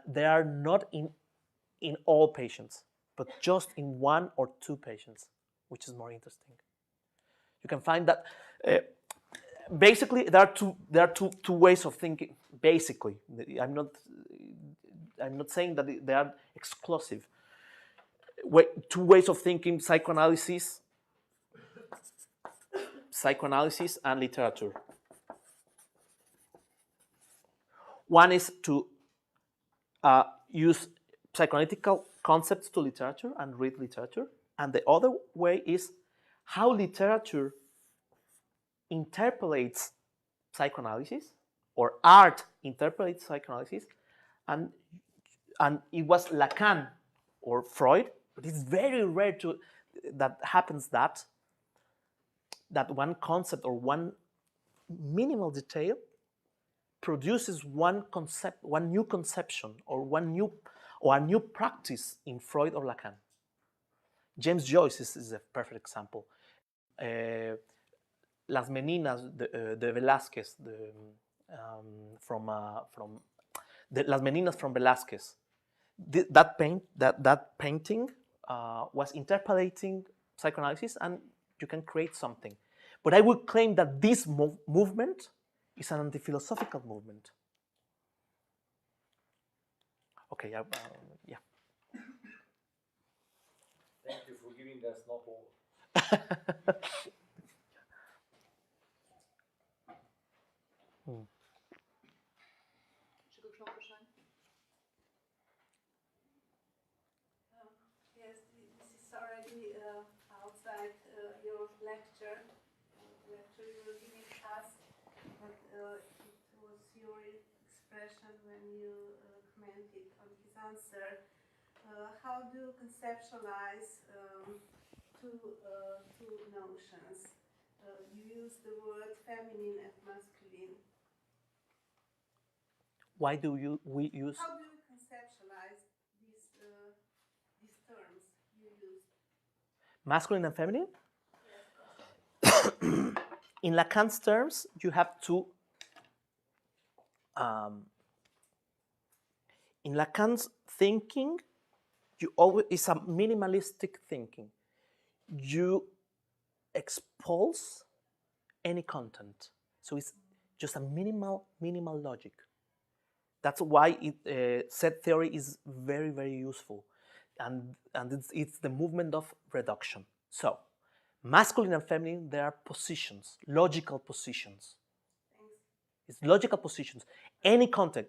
they are not in all patients, but just in one or two patients, which is more interesting. You can find that basically there are two ways of thinking. Basically, I'm not saying that they are exclusive. Two ways of thinking: psychoanalysis and literature. One is to use psychoanalytical concepts to literature and read literature, and the other way is how literature interpolates psychoanalysis, or art interprets psychoanalysis, and it was Lacan or Freud, but it's very rare that happens that one concept or one minimal detail produces one new conception, or a new practice in Freud or Lacan. James Joyce is a perfect example. Las Meninas de Velázquez, Las Meninas from Velázquez. That painting was interpolating psychoanalysis, and you can create something. But I would claim that this movement is an anti-philosophical movement. Okay, yeah. Thank you for giving us not all. Še kakšno outside your lecture you were giving us, but it was your expression when you commented on his answer. How do you conceptualize two notions? You use the word feminine and masculine. Why do we use? How do you conceptualize these terms you use? Masculine and feminine? Yes. In Lacan's terms, you have to. In Lacan's thinking, it's a minimalistic thinking. You expulse any content, so it's just a minimal logic. That's why set theory is very, very useful, and it's the movement of reduction. So, masculine and feminine, they are positions, logical positions. It's logical positions. Any content.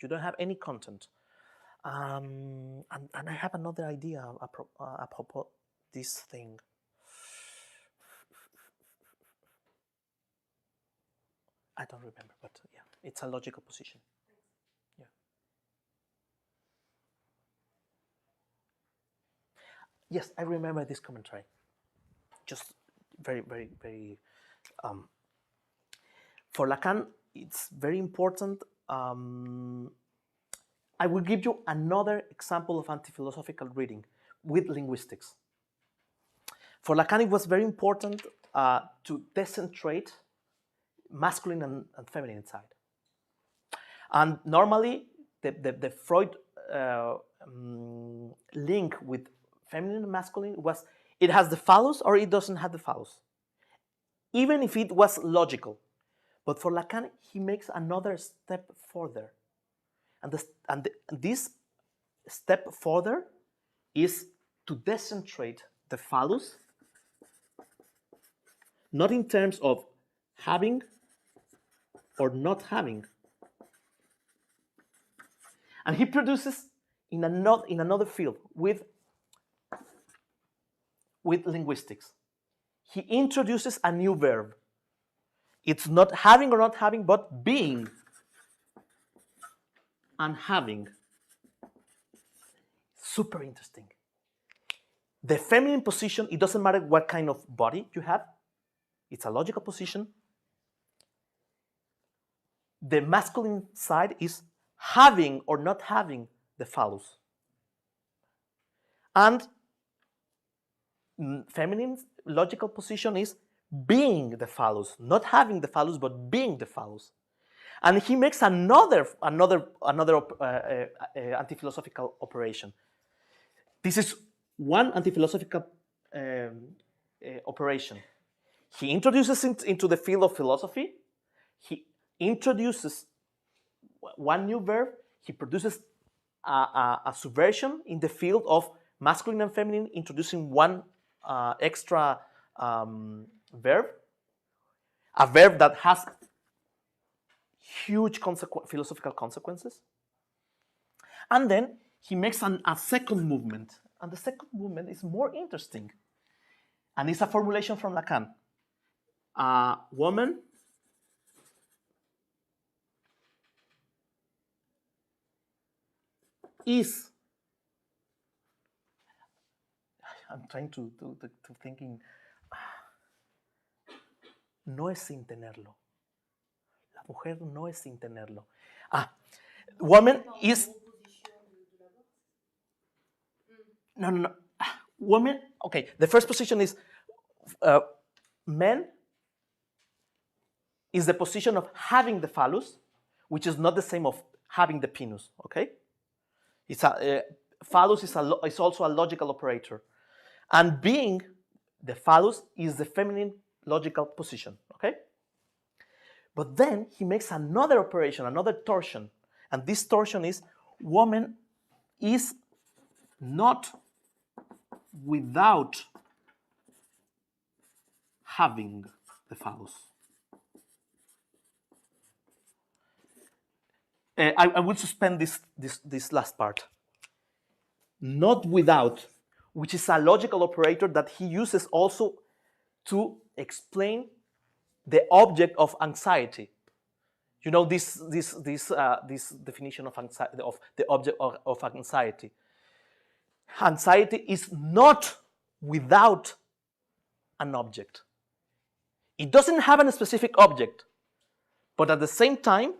You don't have any content. And I have another idea apropos this thing. I don't remember, but yeah, it's a logical position. Yeah. Yes, I remember this commentary. Just very, very, very. For Lacan, it's very important. I will give you another example of anti-philosophical reading with linguistics. For Lacan, it was very important to decentrate masculine and feminine side. And normally, the Freud link with feminine and masculine was it has the phallus or it doesn't have the phallus, even if it was logical. But for Lacan, he makes another step further. And this step further is to decentrate the phallus, not in terms of having or not having. And he produces in another field with linguistics. He introduces a new verb. It's not having or not having, but being and having. Super interesting. The feminine position, it doesn't matter what kind of body you have. It's a logical position. The masculine side is having or not having the phallus. And feminine logical position is being the phallus, not having the phallus, but being the phallus. And he makes another anti-philosophical operation. This is one anti-philosophical operation. He introduces it into the field of philosophy. He introduces one new verb. He produces a subversion in the field of masculine and feminine, introducing one extra verb, a verb that has huge philosophical consequences. And then he makes a second movement. And the second movement is more interesting. And it's a formulation from Lacan. A woman is. I'm trying to thinking. No es sin tenerlo. La mujer no es sin tenerlo. Woman is. No. Woman. Okay. The first position is men. Is the position of having the phallus, which is not the same of having the penis. Okay. It's phallus is also a logical operator, and being the phallus is the feminine logical position. Okay. But then he makes another operation, another torsion, and this torsion is woman is not without having the phallus. I will suspend this last part. Not without. which is a logical operator that he uses also to explain the object of anxiety. You know this definition of anxiety, of the object of anxiety. Anxiety is not without an object. It doesn't have a specific object, but at the same time,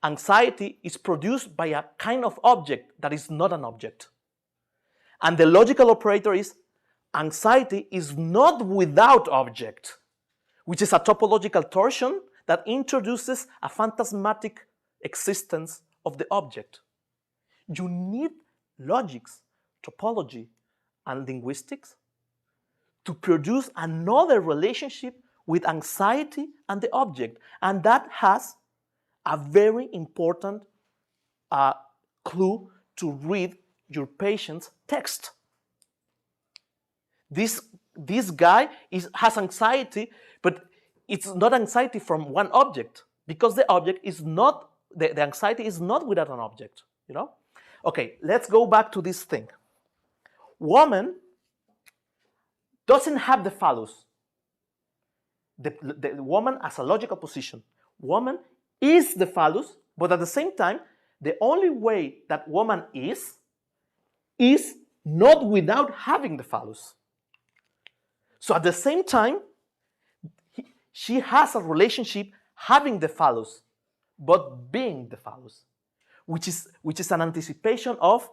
anxiety is produced by a kind of object that is not an object. And the logical operator is anxiety is not without object, which is a topological torsion that introduces a phantasmatic existence of the object. You need logics, topology, and linguistics to produce another relationship with anxiety and the object. And that has a very important clue to read your patient's text. This guy has anxiety, but it's not anxiety from one object, because the object is not, the anxiety is not without an object, you know? Okay, let's go back to this thing. Woman doesn't have the phallus. The woman as a logical position. Woman is the phallus, but at the same time, the only way that woman is not without having the phallus. So at the same time, she has a relationship having the phallus, but being the phallus, which is an anticipation of,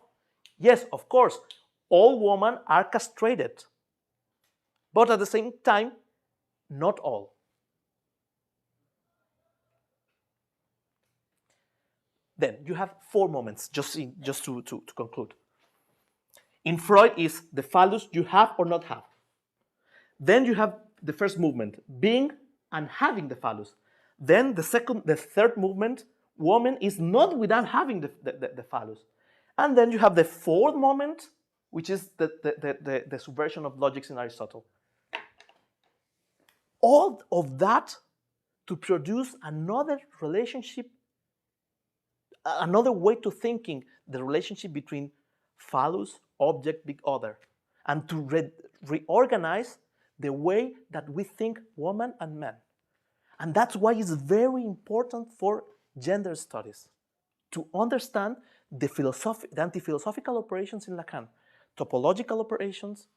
yes, of course, all women are castrated, but at the same time, not all. Then you have 4 moments, just to conclude. In Freud is the phallus you have or not have. Then you have the first movement, being and having the phallus. Then the third movement, woman is not without having the phallus. And then you have the fourth moment, which is the subversion of logics in Aristotle. All of that to produce another relationship, another way to thinking the relationship between phallus, object, big other, and to reorganize the way that we think woman and man. And that's why it's very important for gender studies to understand the anti-philosophical operations in Lacan, topological operations,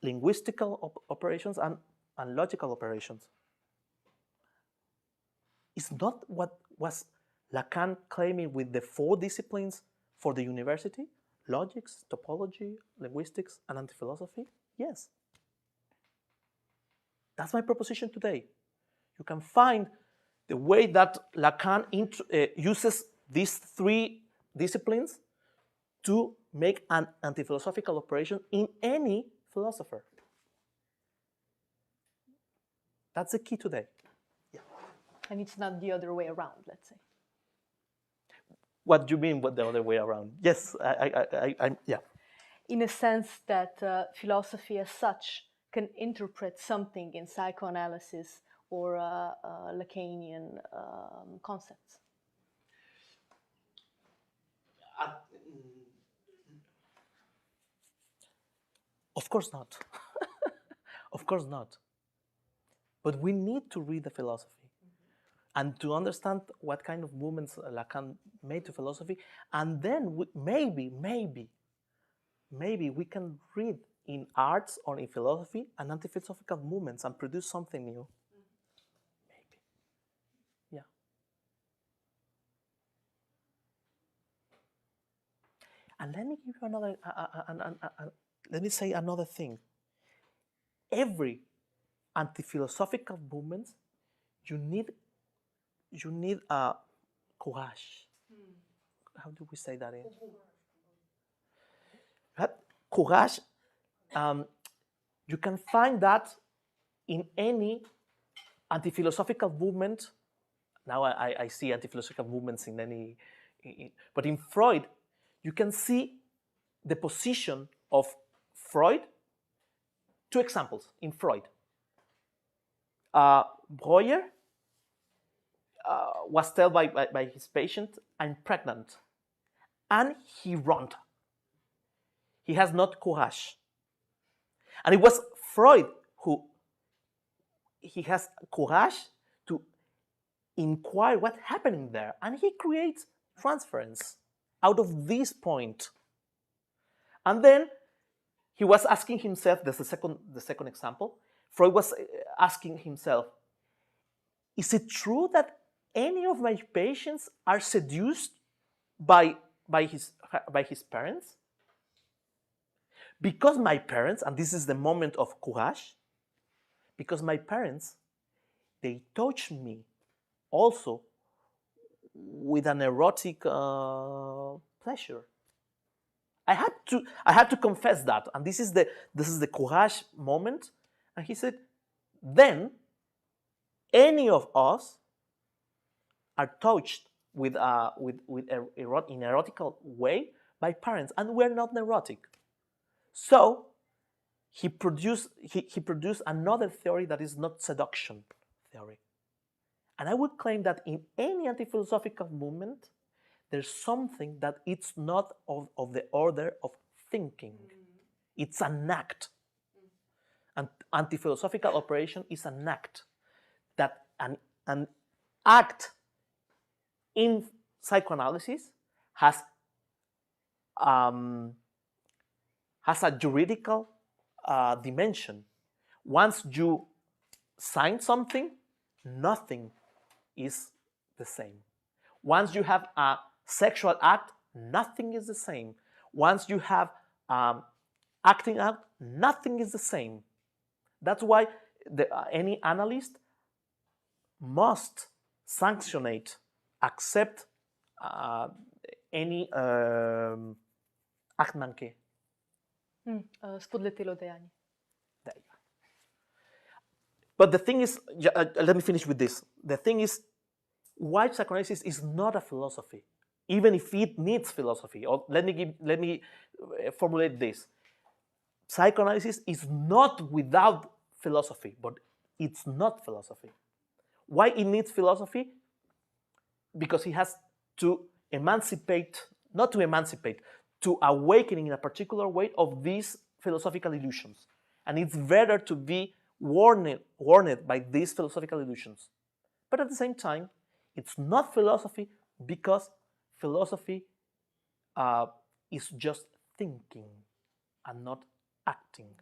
linguistical operations, and logical operations. It's not what was Lacan claiming with the 4 disciplines for the university, logics, topology, linguistics, and anti-philosophy? Yes. That's my proposition today. You can find the way that Lacan uses these 3 disciplines to make an anti-philosophical operation in any philosopher. That's the key today. Yeah. And it's not the other way around, let's say. What do you mean with the other way around? Yes, yeah. In a sense that philosophy as such can interpret something in psychoanalysis or Lacanian concepts. Of course not. Of course not. But we need to read the philosophy and to understand what kind of movements Lacan made to philosophy, and then maybe we can read in arts or in philosophy an anti-philosophical movements and produce something new. Maybe. Yeah. And let me give you another, let me say another thing. Every anti-philosophical movement, you need courage. How do we say that? Courage. You can find that in any anti-philosophical movement. Now I see anti-philosophical movements in any, but in Freud, you can see the position of Freud. 2 examples in Freud. Breuer was told by his patient, I'm pregnant, and he ran. He has not courage. And it was Freud who he has courage to inquire what's happening there. And he creates transference out of this point. And then he was asking himself, that's the second example, Freud was asking himself, is it true that any of my patients are seduced by his parents? Because my parents, and this is the moment of courage, because my parents, they touch me also with an erotic pleasure. I had to confess that, and this is the courage moment. And he said, then any of us are touched with in erotical way by parents, and we're not neurotic. So he produced another theory that is not seduction theory. And I would claim that in any anti-philosophical movement, there's something that it's not of the order of thinking. It's an act. And anti-philosophical operation is an act. That an act in psychoanalysis has a juridical dimension. Once you sign something, nothing is the same. Once you have a sexual act, nothing is the same. Once you have acting out, nothing is the same. That's why any analyst must sanctionate, accept any act manqué. Spodletelo dejanje. But the thing is, let me finish with this. The thing is, why psychoanalysis is not a philosophy, even if it needs philosophy. Or let me formulate this. Psychoanalysis is not without philosophy, but it's not philosophy. Why it needs philosophy? Because it has to to awakening in a particular way of these philosophical illusions. And it's better to be warned by these philosophical illusions. But at the same time, it's not philosophy because philosophy is just thinking and not acting.